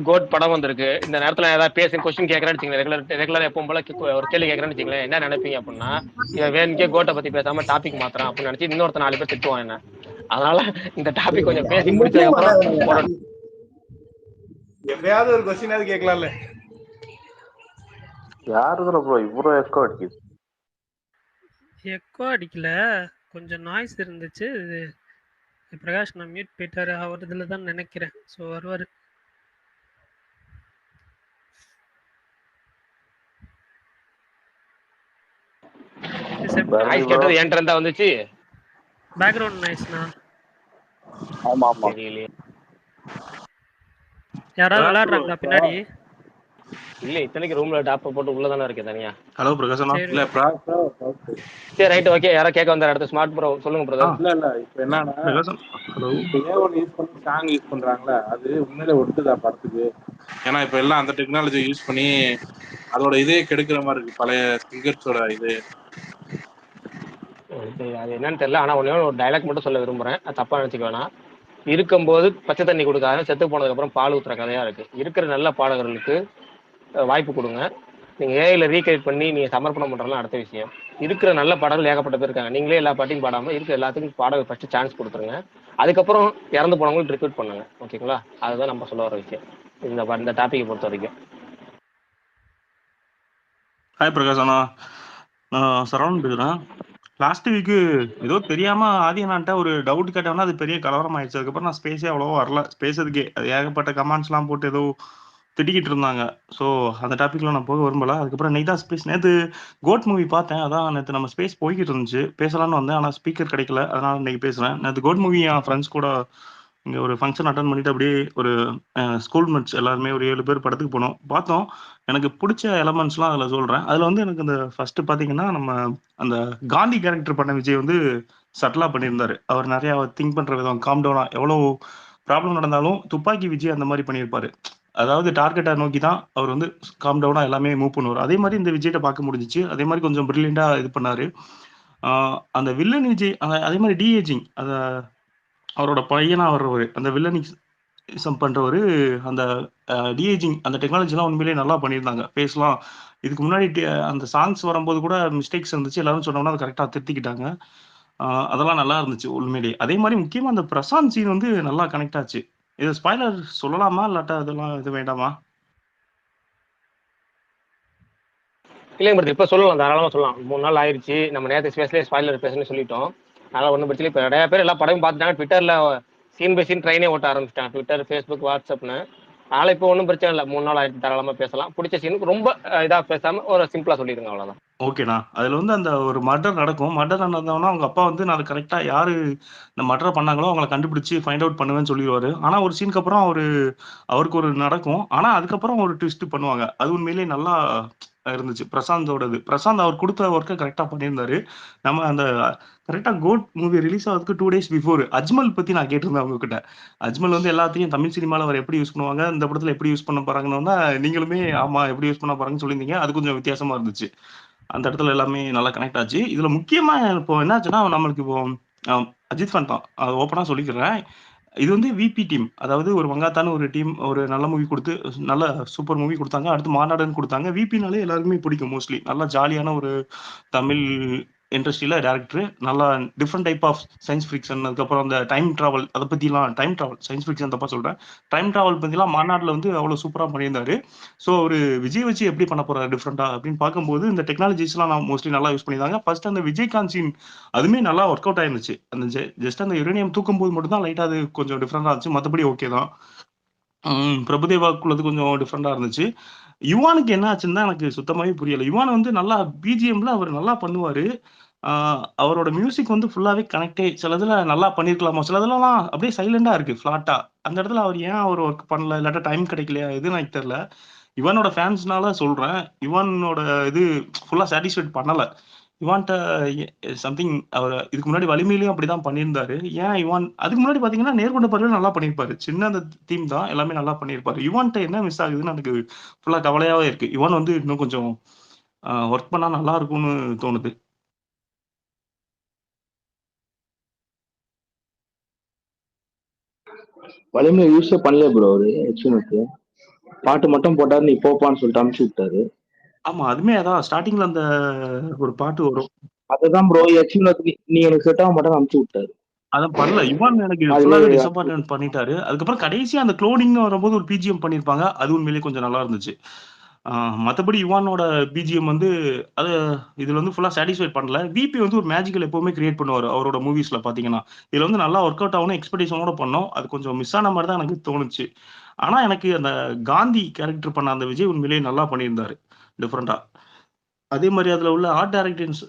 கோட் படம் வந்திருக்கு, இந்த நேரத்துல ஏதாவது பேசி கொஸ்டின் கேட்கறேன்னு வச்சுங்களேன், ரெகுலர் எப்பவும் போல ஒரு கேள்வி கேட்கறேன்னு வச்சுங்களேன், என்ன நினைப்பீங்க அப்படின்னா இவன் வேணுக்கே கோட்டை பத்தி பேசாம டாபிக் மாத்திரம் அப்படின்னு நினைச்சு இன்னொருத்த 4 பேர் திட்டுவான் என்ன. அதனால இந்த டாபிக் கொஞ்சம் பேசி முடிச்சதுக்கு அப்புறம் எப்பயாவது ஒரு கொஸ்டினாவது கேட்கலாம்ல. யாருதுல ப்ரோ இவ்வளோ எக்கோ அடிக்குது? எக்கோ அடிக்கல, கொஞ்சம் நாய்ஸ் இருந்துச்சு. பிரகாஷ் நான் மியூட் போயிட்டாரு, அவர் இதுல தான் நினைக்கிறேன். ஸோ வருவாரு. நாய்ஸ் கேட்டது என்கிட்ட இருந்தா வந்துச்சு, பேக்ரவுண்ட் நாய்ஸ்னா. ஆமா ஆமா. யாராவது விளையாடுறாங்களா பின்னாடி? இல்ல இத்தனைக்கு ரூம்ல டாப் போட்டு உள்ளதானே இருக்கேன் தனியா. ஹலோ பிரகாஷ் அண்ணா. இல்ல சரி ரைட் ஓகே. யாரா கேட்க வந்தாரு அடுத்து ஸ்மார்ட் ப்ரோ சொல்லுங்க பிரதர். இல்ல இப்போ என்னன்னா ஹலோ யூஸ் பண்ணி சாங் யூஸ் பண்றாங்களா, அது உண்மையில ஒட்டுதா படத்துக்கு? ஏன்னா இப்ப எல்லாம் அந்த டெக்னாலஜி யூஸ் பண்ணி அதோட இதே கெடுக்கிற மாதிரி இருக்கு, பழைய சிங்கர்ஸோட இது. அது என்னன்னு தெரியல. ஆனா ஒரு டைலாக் மட்டும் சொல்ல விரும்புறேன், தப்பா நினைச்சுக்க வேணாம். இருக்கும்போது பச்சை தண்ணி கொடுக்காத, செத்து போனதுக்கு அப்புறம் பால் ஊத்துற கதையா இருக்கு. இருக்கிற நல்ல பாடகர்களுக்கு வாய்ப்பு கொடுங்க. நீங்க ஏஐல ரீக்ரியேட் பண்ணி நீங்க சமர்ப்பணம் பண்றதுலாம் அடுத்த விஷயம். இருக்கிற நல்ல பாடல்கள் ஏகப்பட்ட பேர் இருக்காங்க. நீங்களே எல்லா பாட்டையும் பாடாம இருக்கிற எல்லாத்துக்கும் பாடகர் ஃபர்ஸ்ட் சான்ஸ் கொடுத்துருங்க. அதுக்கப்புறம் இறந்து போனவங்களுக்கு ரிக்ரூட் பண்ணுங்க. ஓகேங்களா? அதுதான் நம்ம சொல்ல வர விஷயம் இந்த டாபிக் பொறுத்த வரைக்கும். ஹாய் பிரகாஷ் அண்ணா, நான் சரவணன் பேசுறேன். லாஸ்ட் வீக் ஏதோ தெரியாம ஆதியனான்ட்ட ஒரு டவுட் கேட்டோம்னா அது பெரிய கலவரம் ஆயிடுச்சு. அதுக்கப்புறம் நான் ஸ்பேஸே அவ்வளவா வரல பேசுறதுக்கே. அது ஏகப்பட்ட கமெண்ட்ஸ் எல்லாம் போட்டு ஏதோ திட்டிக்கிட்டு இருந்தாங்க. ஸோ அந்த டாபிக்ல நான் போக விரும்பல. அதுக்கப்புறம் நைட் ஸ்பேஸ் நேற்று கோட் மூவி பார்த்தேன். அதான் நேற்று நம்ம ஸ்பேஸ் போய்கிட்டு இருந்துச்சு, பேசலாம்னு வந்தேன். ஆனால் ஸ்பீக்கர் கிடைக்கல, அதனால இன்னைக்கு பேசுறேன். நேற்று கோட் மூவி என் ஃப்ரெண்ட்ஸ் கூட இங்கே ஒரு ஃபங்க்ஷன் அட்டன் பண்ணிட்டு அப்படியே ஒரு ஸ்கூல் மேட்ச் எல்லாருமே ஒரு 7 பேர் படத்துக்கு போனோம், பார்த்தோம். எனக்கு பிடிச்ச எலமெண்ட்ஸ்லாம் அதில் சொல்கிறேன். அதில் வந்து எனக்கு இந்த ஃபர்ஸ்ட் பார்த்தீங்கன்னா நம்ம அந்த காந்தி கேரக்டர் பண்ண விஜய் வந்து சட்டிலாக பண்ணியிருந்தாரு. அவர் நிறையா திங்க் பண்ணுற விதம், காம் டவுனாக, எவ்வளோ ப்ராப்ளம் நடந்தாலும் துப்பாக்கி விஜய் அந்த மாதிரி பண்ணியிருப்பாரு. அதாவது டார்கெட்டை நோக்கி தான் அவர் வந்து காம் டவுனாக எல்லாமே மூவ் பண்ணுவார். அதே மாதிரி இந்த விஜய்கிட்ட பார்க்க முடிஞ்சிச்சு. அதே மாதிரி கொஞ்சம் பிரில்லியண்டாக இது பண்ணாரு. அந்த வில்லன் விஜய் அதே மாதிரி டிஏஜிங், அந்த அவரோட பையனா வர்றவர், அந்த வில்லனிசம் பண்றவர், அந்த டிஏஜிங் அந்த டெக்னாலஜிலாம் உண்மையிலேயே நல்லா பண்ணியிருந்தாங்க. பேசலாம் இதுக்கு முன்னாடி அந்த சாங்ஸ் வரும்போது கூட மிஸ்டேக்ஸ் இருந்துச்சு. எல்லாரும் சொன்னோம்னா அதை கரெக்டாக திருத்திக்கிட்டாங்க. அதெல்லாம் நல்லா இருந்துச்சு உண்மையிலேயே. அதே மாதிரி முக்கியமா அந்த பிரசாந்த் சீன் வந்து நல்லா கனெக்ட் ஆச்சு. இது ஸ்பாய்லர் சொல்லலாமா இல்லாட்டா அதெல்லாம் இது வேண்டாமா? இல்லைங்க பிரதர், இப்போ சொல்லலாம், தாராளமாக சொல்லலாம். 3 நாள் ஆயிடுச்சு, நம்ம நேற்று ஸ்பேஸ்லேயே ஸ்பாய்லர் பேசுன்னு சொல்லிட்டோம். அதனால் ஒன்றும் பிரச்சனை. இப்போ நிறைய பேர் எல்லா படமும் பார்த்துட்டாங்க. ட்விட்டரில் சீன் பை சீன் ட்ரெயினே ஓட்ட ஆரம்பிச்சிட்டாங்க, ட்விட்டர், ஃபேஸ்புக், வாட்ஸ்அப்னு. அதனால் இப்போ ஒன்றும் பிரச்சனை இல்லை. 3 நாள் ஆயிடுச்சு, தாராளமாக பேசலாம். பிடிச்ச சீனுக்கு ரொம்ப இதாக பேசாமல் ஒரு சிம்பிளாக சொல்லிடுங்க, அவ்வளோதான். ஓகேண்ணா. அதுல வந்து அந்த ஒரு மர்டர் நடக்கும். மர்டர் நடந்தோன்னா அவங்க அப்பா வந்து நான் கரெக்டா யாரு இந்த மர்டர் பண்ணாங்களோ அவங்கள கண்டுபிடிச்சு ஃபைண்ட் அவுட் பண்ணுவேன்னு சொல்லிடுவாரு. ஆனா ஒரு சீனுக்கு அப்புறம் அவருக்கு ஒரு நடக்கும். ஆனா அதுக்கப்புறம் ஒரு ட்விஸ்ட் பண்ணுவாங்க. அது உண்மையிலேயே நல்லா இருந்துச்சு. பிரசாந்தோடது. பிரசாந்த் அவர் கொடுத்த ஒர்க்கை கரெக்டா பண்ணியிருந்தாரு. நம்ம அந்த கரெக்டா கோட் மூவி ரிலீஸ் ஆகிறதுக்கு 2 டேஸ் பிஃபோர் அஜ்மல் பத்தி நான் கேட்டிருந்தேன் உங்ககிட்ட. அஜ்மல் வந்து எல்லாத்தையும் தமிழ் சினிமால அவர் எப்படி யூஸ் பண்ணுவாங்க, இந்த படத்துல எப்படி யூஸ் பண்ண போறாங்கன்னா நீங்களுமே ஆமா எப்படி யூஸ் பண்ண போறாங்கன்னு சொல்லியிருந்தீங்க. அது கொஞ்சம் வித்தியாசமா இருந்துச்சு. அந்த இடத்துல எல்லாமே நல்லா கனெக்ட் ஆச்சு. இதுல முக்கியமா இப்போ என்னாச்சுன்னா நம்மளுக்கு இப்போ அஜித் ஃபேன் தான், அது ஓப்பனா சொல்லிக்கிறேன். இது வந்து விபி டீம், அதாவது ஒரு வங்காத்தான ஒரு டீம் ஒரு நல்ல மூவி கொடுத்து நல்ல சூப்பர் மூவி கொடுத்தாங்க. அடுத்து மாநாடுன்னு கொடுத்தாங்க. விபினாலே எல்லாருக்குமே பிடிக்கும் மோஸ்ட்லி. நல்லா ஜாலியான ஒரு தமிழ் இண்டஸ்ட்ரியில டேரக்டர், நல்லா different type of science fiction, அதுக்கப்புறம் அந்த டைம் டிராவல், அதை பற்றிலாம் டைம் டிராவல் சயின்ஸ் ஃபிக்ஷன் தப்பா சொல்கிறேன், டைம் டிராவல் பற்றிலாம் மாநாட்டில் வந்து அவ்வளோ சூப்பராக பண்ணியிருந்தாரு. ஸோ ஒரு விஜய் வச்சு எப்படி பண்ண போறாரு டிஃப்ரெண்டா அப்படின்னு பார்க்கும்போது இந்த டெக்னாலஜிஸ்லாம் நான் மோஸ்ட்லி நல்லா யூஸ் பண்ணியிருந்தாங்க. ஃபர்ஸ்ட் அந்த விஜயகாந்த் சீன் அதுவுமே நல்லா ஒர்க் அவுட் ஆயிருந்துச்சு. அந்த ஜஸ்ட் அந்த யுரேனியம் தூக்கும் போது மட்டும் தான் லைட்டாக அது கொஞ்சம் டிஃப்ரெண்டாக இருந்துச்சு. மற்றபடி ஓகே தான். பிரபுதேவாக்குள்ளது கொஞ்சம் டிஃப்ரெண்டா இருந்துச்சு. யுவானுக்கு என்ன ஆச்சுன்னு தான் எனக்கு சுத்தமாவே புரியல. யுவான் வந்து நல்லா பிஜிஎம்ல அவர் நல்லா பண்ணுவாரு. ஆ அவரோட மியூசிக் வந்து ஃபுல்லாவே கனெக்டே சிலதுல நல்லா பண்ணியிருக்கலாமா? சிலதுலலாம் அப்படியே சைலண்டா இருக்கு ஃப்ளாட்டா. அந்த இடத்துல அவர் ஏன் அவர் ஒர்க் பண்ணல? இல்லாட்டா டைம் கிடைக்கலையா? எதுன்னு எனக்கு தெரியல. யுவானோட ஃபேன்ஸ்னால சொல்றேன். யுவானோட இது ஃபுல்லா சாட்டிஸ்ஃபைட் பண்ணல. யுவான்ட்ட சம்திங் அவர் இதுக்கு முன்னாடி வலிமையிலயும் அப்படிதான் பண்ணியிருந்தாரு. ஏன் யுவான் அதுக்கு முன்னாடி பாத்தீங்கன்னா நேர்கொண்ட பார்வையில நல்லா பண்ணியிருப்பாரு. சின்ன அந்த தீம் தான் எல்லாமே நல்லா பண்ணியிருப்பாரு. யுவான்ட்ட என்ன மிஸ் ஆகுதுன்னு எனக்கு ஃபுல்லா கவலையாவே இருக்கு. யுவான் வந்து இன்னும் கொஞ்சம் ஒர்க் பண்ணா நல்லா இருக்கும்னு தோணுது. வலிமை யூஸே பண்ணல ப்ரோ. அவரு எக்ஸ்பினுக்கு பாட்டு மட்டும் போட்டாரு, நீ போப்பான்னு சொல்லிட்டு அனுப்பிச்சு விட்டாரு. ஆமா, அதுமே அதான் ஸ்டார்டிங்ல அந்த ஒரு பாட்டு வரும். அதுதான் ப்ரோ எக்ஸ்பினுக்கு நீ எனக்கு செட் ஆக மாட்டேன்னு அனுப்பிச்சு விட்டாரு. அதான் பண்ணல. யுவான் எனக்கு அதுலயே ஃபுல்லாவே டிசப்பாயின்ட் பண்ணிட்டாரு. அதுக்கப்புறம் கடைசியா அந்த க்ளோனிங் வரும்போது ஒரு பிஜிஎம் பண்ணியிருப்பாங்க. அது உண்மையிலேயே கொஞ்சம் நல்லா இருந்துச்சு. மற்றபடி யுவானோட பிஜிஎம் வந்து அது இதுல வந்து ஃபுல்லா சாட்டிஸ்ஃபை பண்ணல. விபி வந்து ஒரு மேஜிக்கல் எப்பவுமே கிரியேட் பண்ணுவார் அவரோட மூவிஸ்ல பாத்தீங்கன்னா. இதுல வந்து நல்லா ஒர்க் அவுட் ஆகணும் எக்ஸ்பெக்டேஷனோட பண்ணோம். அது கொஞ்சம் மிஸ் ஆன மாதிரி தான் எனக்கு தோணுச்சு. ஆனா எனக்கு அந்த காந்தி கேரக்டர் பண்ண அந்த விஜய் உண்மையிலேயே நல்லா பண்ணியிருந்தாரு டிஃப்ரெண்டா. அதே மாதிரி அதுல உள்ள ஆர்ட் டைரக்டர்ஸ்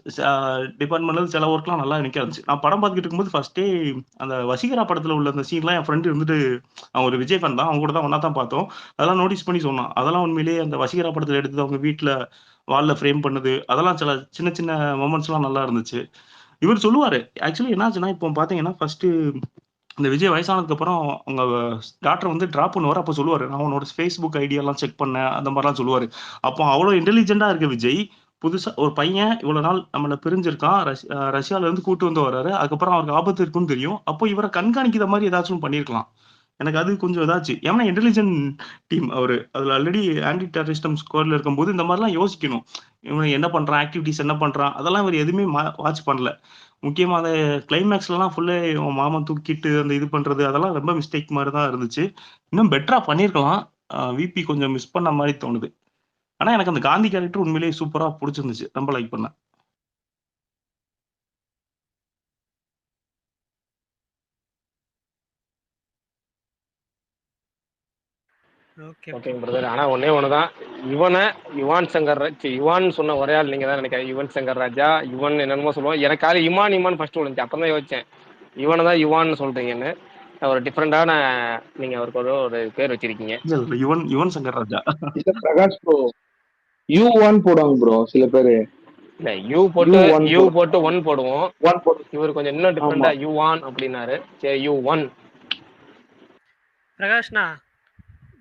டிபார்ட்மெண்ட்ல சில ஒர்க்லாம் நல்லா எனக்கு இருந்துச்சு. நான் படம் பார்த்துக்கிட்டு இருக்கும்போது ஃபர்ஸ்டே அந்த வசீகரா படத்துல உள்ள அந்த சீன்லாம் என் ஃப்ரெண்ட் இருந்துட்டு, அவன் ஒரு விஜய் ஃபேன் தான், அவங்க கூட தான் ஒண்ணா தான் பார்த்தோம். அதெல்லாம் நோட்டீஸ் பண்ணி சொன்னான். அதெல்லாம் உண்மையிலேயே அந்த வசீகரா படத்துல எடுத்தது அவங்க வீட்ல வால்ல ஃப்ரேம் பண்ணது, அதெல்லாம் சில சின்ன சின்ன மொமெண்ட்ஸ்லாம் நல்லா இருந்துச்சு. இவர் சொல்லுவாரு. ஆக்சுவலி என்னாச்சுன்னா இப்போ பாத்தீங்கன்னா ஃபர்ஸ்ட் இந்த விஜய் வயசானதுக்கு அப்புறம் அவங்க டாக்டர் வந்து டிராப் பண்ணுவாரு. அப்ப சொல்லுவாரு, நான் உன்னோட Facebook ஐடியாலாம் செக் பண்ணேன், அந்த மாதிரிலாம் சொல்லுவாரு. அப்போ அவ்வளவு இன்டெலிஜென்ட்டா இருக்க விஜய் புதுசா ஒரு பையன் இவ்வளவு நாள் நம்மள பிரிஞ்சிருக்கான், ரஷ்யால இருந்து கூட்டு வந்து வர்றாரு. அதுக்கப்புறம் அவருக்கு ஆபத்து இருக்குன்னு தெரியும். அப்போ இவரை கண்காணிக்கிற மாதிரி ஏதாச்சும் பண்ணியிருக்கலாம். எனக்கு அது கொஞ்சம் இதாச்சு. ஏன்னா இன்டெலிஜென்ட் டீம் அவரு. அதுல ஆல்ரெடி ஆன்டி டெரரிஸ்டம் ஸ்குவாட்ல இருக்கும்போது இந்த மாதிரிலாம் யோசிக்கணும். இவன் என்ன பண்றான், ஆக்டிவிட்டீஸ் என்ன பண்றான், அதெல்லாம் இவர் எதுவுமே வாட்ச் பண்ணல. முக்கியமா அந்த கிளைமேக்ஸ்லலாம் ஃபுல்லா இவன் மாமன் தூக்கிட்டு அந்த இது பண்றது, அதெல்லாம் ரொம்ப மிஸ்டேக் மாதிரி தான் இருந்துச்சு. இன்னும் பெட்டரா பண்ணியிருக்கலாம். விபி கொஞ்சம் மிஸ் பண்ண மாதிரி தோணுது. ஆனா எனக்கு அந்த காந்தி கேரக்டர் உண்மையிலேயே சூப்பரா புடிச்சிருந்துச்சு. ரொம்ப லைக் பண்ணேன். Okay bro. ஓகேங்க பிரதர். ஆனா ஒண்ணே ஒண்ணுதான், இவனை யுவான் சங்கர் யுவான் சொன்ன ஒரே ஆள் நீங்க தான் நினைக்கிறேன். யுவன் சங்கர் ராஜா, யுவன் என்னென்னமோ சொல்லுவோம். எனக்கு காலை இமான் ஃபர்ஸ்ட் விழுந்துச்சு. அப்பதான் தான் யோசிச்சேன் இவனை தான் யுவான்னு சொல்றீங்கன்னு. ஒரு டிஃப்ரெண்டான நீங்க அவருக்கு ஒரு பேர் வச்சிருக்கீங்க. யுவன் யுவன் சங்கர் ராஜா. இல்ல பிரகாஷ் ப்ரோ, U1 போடுவாங்க ப்ரோ சில பேரு. இல்ல யூ போட்டு ஒன் போடுவோம். இவர் கொஞ்சம் இன்னும் ஆமா டிஃப்ரெண்டா யுவான் அப்படின்னாரு. சரி U1. பிரகாஷ்ண்ணா,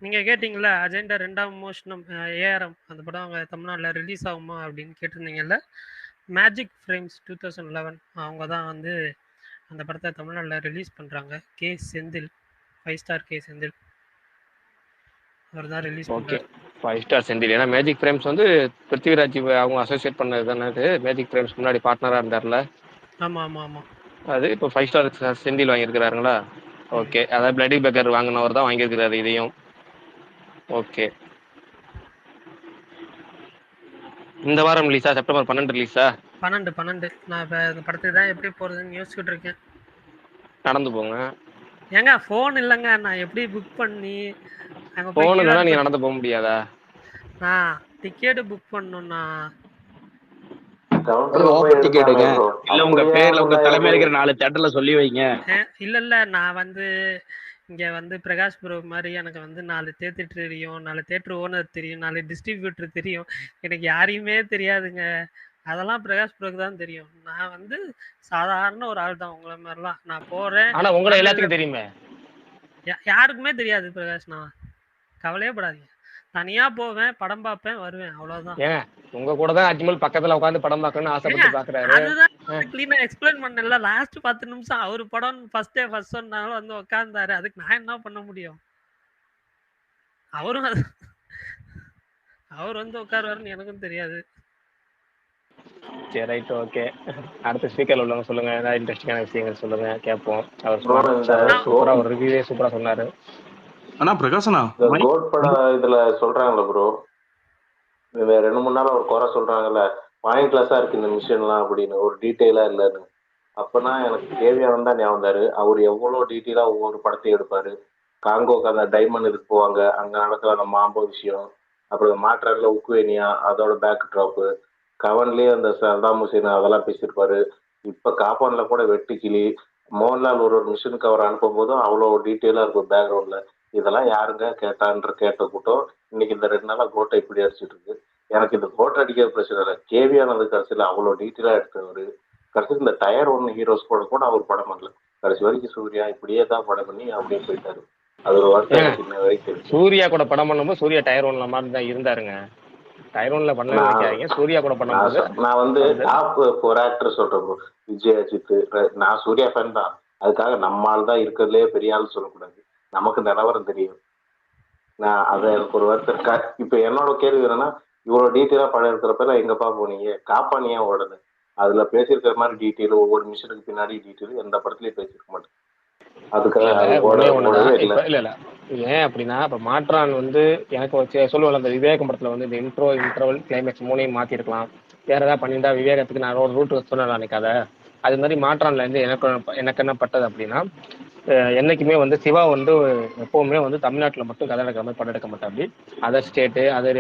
நீங்க கேட்டீங்கல்ல அஜெண்டா 2ஆம் மோஷனம் ஏஆர்எம் அந்த படம் அவங்க தமிழ்நாட்டில் ரிலீஸ் ஆகுமா அப்படின்னு கேட்டிருந்தீங்கல்ல. மேஜிக் ஃப்ரேம்ஸ் 2011 அவங்க தான் வந்து அந்த படத்தை தமிழ்நாட்டில் ரிலீஸ் பண்ணுறாங்க. K Senthil, 5 star K Senthil அவர் தான் ரிலீஸ் ஓகே, பண்ணுறாரு. 5 ஸ்டார் செந்தில். ஏன்னா மேஜிக் ஃப்ரேம்ஸ் வந்து பிருத்திவிராஜ் அவங்க அசோசியேட் பண்ணது தானே. அது மேஜிக் ஃப்ரேம்ஸ் முன்னாடி பார்ட்னராக இருந்தார்ல. ஆமாம் ஆமாம் ஆமாம். அது இப்போ 5 ஸ்டார் செந்தில் வாங்கியிருக்கிறாருங்களா. ஓகே, அதாவது பிளடி பேக்கர் வாங்கினவர் தான் வாங்கியிருக்கிறாரு இதையும். ஓகே, இந்த வாரம் ரிலீஸா? செப்டம்பர் 12 ரிலீஸா? 12 நான் இப்போ இந்த படத்துக்கு தான் எப்படி போகிறதுன்னு யோசிச்சுட்டு இருக்கேன். நடந்து போங்க. ஏங்க ஃபோன் இல்லைங்க, நான் எப்படி புக் பண்ணி அங்கே போய் ஃபோன் இல்லைன்னா நீங்கள் நடந்து போக முடியாதா? நான் டிக்கெட்டு புக் பண்ணணும்னா ஓப்பன் டிக்கெட்டுங்க. இல்ல உங்க பேர்ல உங்க தலைமையில இருக்கிற 4 தேட்டர்ல சொல்லி வைங்க. இல்லை நான் வந்து இங்கே வந்து பிரகாஷ் ப்ரோ மாதிரி எனக்கு வந்து 4 தேட்டர் தெரியும், 4 தேட்டர் ஓனர் தெரியும், 4 டிஸ்ட்ரிபியூட்டர் தெரியும். எனக்கு யாரையுமே தெரியாதுங்க. அதெல்லாம் பிரகாஷ் ப்ரோக்கு தான் தெரியும். நான் வந்து சாதாரண ஒரு ஆள் தான் உங்களை மாதிரிலாம். நான் போகிறேன். ஆனா உங்களை எல்லாத்துக்கும் தெரியுமே. யாருக்குமே தெரியாது பிரகாஷ். நான் கவலையே படாதீங்க. தனியாக போவேன், படம் பார்ப்பேன், வருவேன், அவ்வளோதான். ஏங்க உங்க கூட தான் அஜ்மல் பக்கத்துல உட்காந்து படம் பார்க்கணும்னு ஆசைப்பட்டு பாக்குறாரு. அதுதான் கிளீனா எக்ஸ்பிளைன் பண்ணல. லாஸ்ட் 10 நிமிஷம் அவர் படம் ஃபர்ஸ்ட் சொன்னாலும் வந்து உட்கார்ந்தாரு. அதுக்கு நான் என்ன பண்ண முடியும்? அவர் வந்து உட்காருவாருன்னு எனக்கும் தெரியாது. சரி, ரைட், ஓகே. அடுத்த ஸ்பீக்கர்ல உள்ளவங்க சொல்லுங்க, ஏதாவது இன்ட்ரெஸ்டிங்கான விஷயங்கள் சொல்லுங்க, கேட்போம். அவர் சூப்பரா ஒரு ரிவ்யூவே சூப்பரா சொன்னாரு. ஆனா பிரகாசனா கோட் படம் இதுல சொல்றாங்கல்ல ப்ரோ, 2-3 நாள் ஒரு குறை சொல்றாங்கல்ல, பாயிண்ட்லெஸ்ஸா இருக்கு இந்த மிஷின்லாம் அப்படின்னு, ஒரு டீட்டெயிலா இல்லைன்னு. அப்பனா எனக்கு கேவியானந்த் தான் ஞாபகம் வந்தாரு. அவர் எவ்வளவு டீட்டெயிலா ஒவ்வொரு படத்தையும் எடுப்பாரு. காங்கோக்கு அந்த டைமண்ட் இதுக்கு போவாங்க, அங்க நடக்கிற அந்த மாம்போ விஷயம், அப்புறம் மாற்றாரில் உக்வேனியா அதோட பேக் ட்ராப்பு, கவன்லயே அந்த சதாம் ஹுசேன் அதெல்லாம் பேசியிருப்பாரு. இப்ப காப்பான்ல கூட வெட்டு கிளி, மோகன்லால் ஒரு மிஷின் கவர் அனுப்பும் போதும் அவ்வளோ டீட்டெயிலா இருக்கும் பேக்ரவுண்ட்ல. இதெல்லாம் யாருங்க கேட்ட கூட்டம் இன்னைக்கு இந்த 2 நாளா கோட்டை இப்படி அடிச்சுட்டு இருக்கு. எனக்கு இந்த கோட்டை அடிக்கிற பிரச்சனை இல்லை, கேவியானது கடைசியில் அவ்வளோ டீட்டெயிலா எடுத்தவர். கடைசி இந்த டயர் 1 ஹீரோஸ் கூட அவர் படம் பண்ணல. கடைசி வரைக்கும் சூர்யா இப்படியே தான் படம் பண்ணி அப்படியே போயிட்டாரு. அது ஒரு வருஷம் சின்ன வரைக்கும். சூர்யா கூட படம் பண்ணும்போது சூர்யா டயர் 1 மாதிரி தான் இருந்தாருங்க. டயர் 1ல பண்ண நினைக்காதீங்க. சூர்யா கூட பண்ணும்போது நான் வந்து டாப் 4 ஆக்டர் சொல்றேன் ப்ரோ. விஜய், அஜித். நான் சூர்யா ஃபேன் தான், அதுக்காக நம்ம ஆள் தான் இருக்கிறதுலே பெரிய ஆள் சொல்லக்கூடாது. நமக்கு நிலவரம் தெரியும். நான் அதை எனக்கு ஒரு வருத்தம் இருக்கா. இப்ப என்னோட கேள்வி என்னன்னா, இவ்வளவு டீட்டெயிலா படம் இருக்கிறப்ப எங்கப்பா போனீங்க? காப்பானியா ஓடல. அதுல பேசியிருக்கிற மாதிரி டீட்டெயில், ஒவ்வொரு மிஷனுக்கு பின்னாடி டீட்டெயில் எந்த படத்துலயும் பேசிருக்க மாட்டேன். அதுக்காக இல்ல ஏன் அப்படின்னா, இப்ப மாற்றான் வந்து எனக்கு சொல்லுவேன், அந்த விவேகம் படத்துல வந்து இந்த இன்டர்வல் கிளைமேக்ஸ் 3ஐயும் மாத்திருக்கலாம். வேற ஏதாவது பண்ணியிருந்தா விவேகத்துக்கு நான் ஒரு ரூட் சொன்னேன் நினைக்காத. அது மாதிரி மாற்றான்ல இருந்து எனக்கு என்ன பட்டது அப்படின்னா, என்னைக்குமே வந்து சிவா வந்து எப்பவுமே வந்து தமிழ்நாட்டில் மட்டும் கதை எடுக்கிற மாதிரி படம் எடுக்க மாட்டாரு. அதர் ஸ்டேட்டு அதர்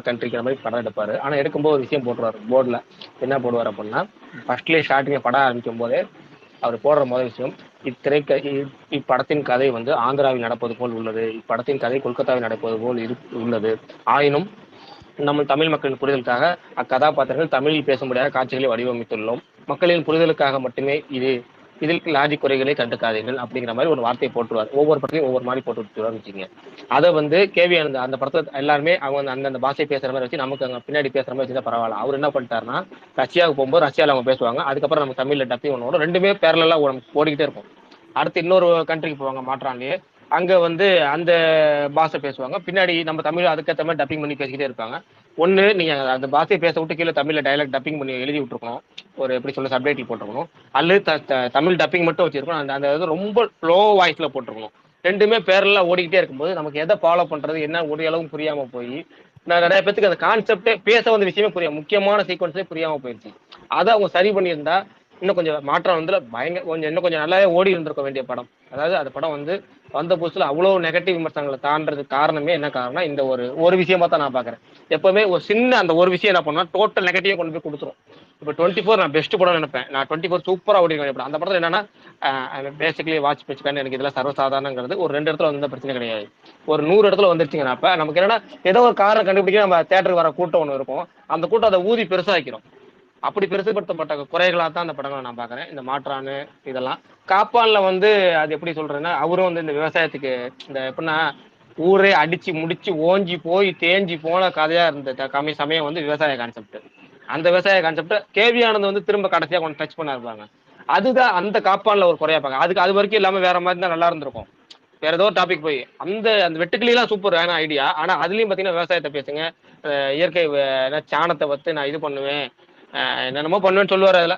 கண்ட்ரிக்கிற மாதிரி படம் எடுப்பாரு. ஆனா எடுக்கும்போது ஒரு விஷயம் போட்டுருவாரு போர்டில். என்ன போடுவார் அப்படின்னா, ஃபர்ஸ்ட்லேயே ஸ்டார்டிங் படம் ஆரம்பிக்கும் போதே அவர் போடுற முதல் விஷயம், இப்படத்தின் கதை வந்து ஆந்திராவில் நடப்பது போல் உள்ளது, இப்படத்தின் கதை கொல்கத்தாவில் நடப்பது போல் உள்ளது. ஆயினும் நம்ம தமிழ் மக்களின் புரிதலுக்காக அக்கதாபாத்திரங்கள் தமிழில் பேச முடியாத காட்சிகளை வடிவமைத்துள்ளோம். மக்களின் புரிதலுக்காக மட்டுமே இதில் லாஜிக் குறைகளை கண்டுக்காதீர்கள் அப்படிங்கிற மாதிரி ஒரு வார்த்தையை போட்டுருவார். ஒவ்வொரு படத்தையும் ஒவ்வொரு மாதிரி போட்டு விட்டுருவாரு வச்சுங்க. அதை வந்து கேவி அந்த படத்தை எல்லாருமே அவங்க அந்தந்த பாஷை பேசுற மாதிரி வச்சு நமக்கு அங்கே பின்னாடி பேசுற மாதிரி வச்சுதான் பரவாயில்ல. அவர் என்ன பண்ணிட்டாருன்னா, ரஷ்யாவுக்கு போகும்போது ரஷ்யாவில் அவங்க பேசுவாங்க, அதுக்கப்புறம் நம்ம தமிழ்ல டப்பிங் ஒன்று வரும், ரெண்டுமே பேரலா ஓடிக்கிட்டே இருக்கும். அடுத்து இன்னொரு கண்ட்ரிக்கு போவாங்க மாற்றான்லயே, அங்க வந்து அந்த பாஷை பேசுவாங்க, பின்னாடி நம்ம தமிழ் அதுக்கேற்ற மாதிரி டப்பிங் பண்ணி பேசிக்கிட்டே இருப்பாங்க. ஒண்ணு நீங்க அந்த பாஷையை பேச விட்டு கீழே தமிழ்ல டைலாக் டப்பிங் பண்ணி எழுதி விட்டுருக்கணும், ஒரு எப்படி சொல்ல சப்டைட்டில் போட்டிருக்கணும், அல்லது தமிழ் டப்பிங் மட்டும் வச்சிருக்கணும். அந்த ரொம்ப ஸ்லோ வாய்ஸ்ல போட்டிருக்கணும். ரெண்டுமே பேரலா ஓடிக்கிட்டே இருக்கும்போது நமக்கு எதை ஃபாலோ பண்றது என்ன ஒரு அளவும் புரியாம போய் நான் நிறைய பேருக்கு அந்த கான்செப்டே பேச வந்த விஷயமே புரியாம முக்கியமான சீக்வன்ஸே புரியாம போயிடுச்சு. அதை அவங்க சரி பண்ணியிருந்தா இன்னும் கொஞ்சம் மாற்றம் வந்து இன்னும் கொஞ்சம் நல்லாவே ஓடி இருந்திருக்க வேண்டிய படம். அதாவது அந்த படம் வந்து வந்த புதுசுல அவ்வளவு நெகட்டிவ் விமர்சனங்களை தாண்டறதுக்கு காரணமே என்ன காரணம்னா இந்த ஒரு விஷயமா தான் நான் பாக்குறேன். எப்பவுமே ஒரு சின்ன அந்த ஒரு விஷயம் என்ன பண்ணுன்னா டோட்டல் நெகட்டிவா கொண்டு போய் கொடுத்துரும். இப்போ 24 நான் பெஸ்ட் படம் நினைப்பேன். நான் 24 சூப்பரா ஓடி இருக்க அந்த படத்துல என்னன்னா பேசிக்கலி வாட்ச் பிச்சுக்கான எனக்கு இதெல்லாம் சர்வசாதாரணங்கிறது ஒரு 2 இடத்துல வந்து பிரச்சனை கிடையாது. ஒரு 100 இடத்துல வந்துருச்சுங்கன்னா அப்ப நமக்கு என்னன்னா ஏதோ ஒரு காரணம் கண்டுபிடிக்க நம்ம தியேட்டருக்கு வர கூட்டம் ஒன்று இருக்கும். அந்த கூட்டம் அதை ஊதி பெருசாக்கிறோம். அப்படி பெருசுபடுத்தப்பட்ட குறைகளா தான் அந்த படங்களை நான் பாக்குறேன். இந்த மாற்றானு இதெல்லாம் காப்பான்ல வந்து அது எப்படி சொல்றேன்னா அவரும் வந்து இந்த விவசாயத்துக்கு இந்த எப்படின்னா ஊரே அடிச்சு முடிச்சு ஓஞ்சி போய் தேஞ்சி போன கதையா இருந்த சமயம் வந்து விவசாய கான்செப்ட். அந்த விவசாய கான்செப்ட் கேவி ஆனந்த் வந்து திரும்ப கடைசியா கொஞ்சம் டச் பண்ண இருப்பாங்க. அதுதான் அந்த காப்பான்ல ஒரு குறையாப்பாங்க. அதுக்கு அது வரைக்கும் இல்லாம வேற மாதிரி தான் நல்லா இருந்திருக்கும். வேற ஏதோ டாபிக் போய் அந்த வெட்டுக்கிளிலாம் சூப்பர் ஐடியா. ஆனா அதுலயும் பாத்தீங்கன்னா விவசாயத்தை பேசுங்க, இயற்கை சாணத்தை வச்சு நான் இது பண்ணுவேன், என்னென்னமோ பண்ணுவேன்னு சொல்லுவாரு அதுல.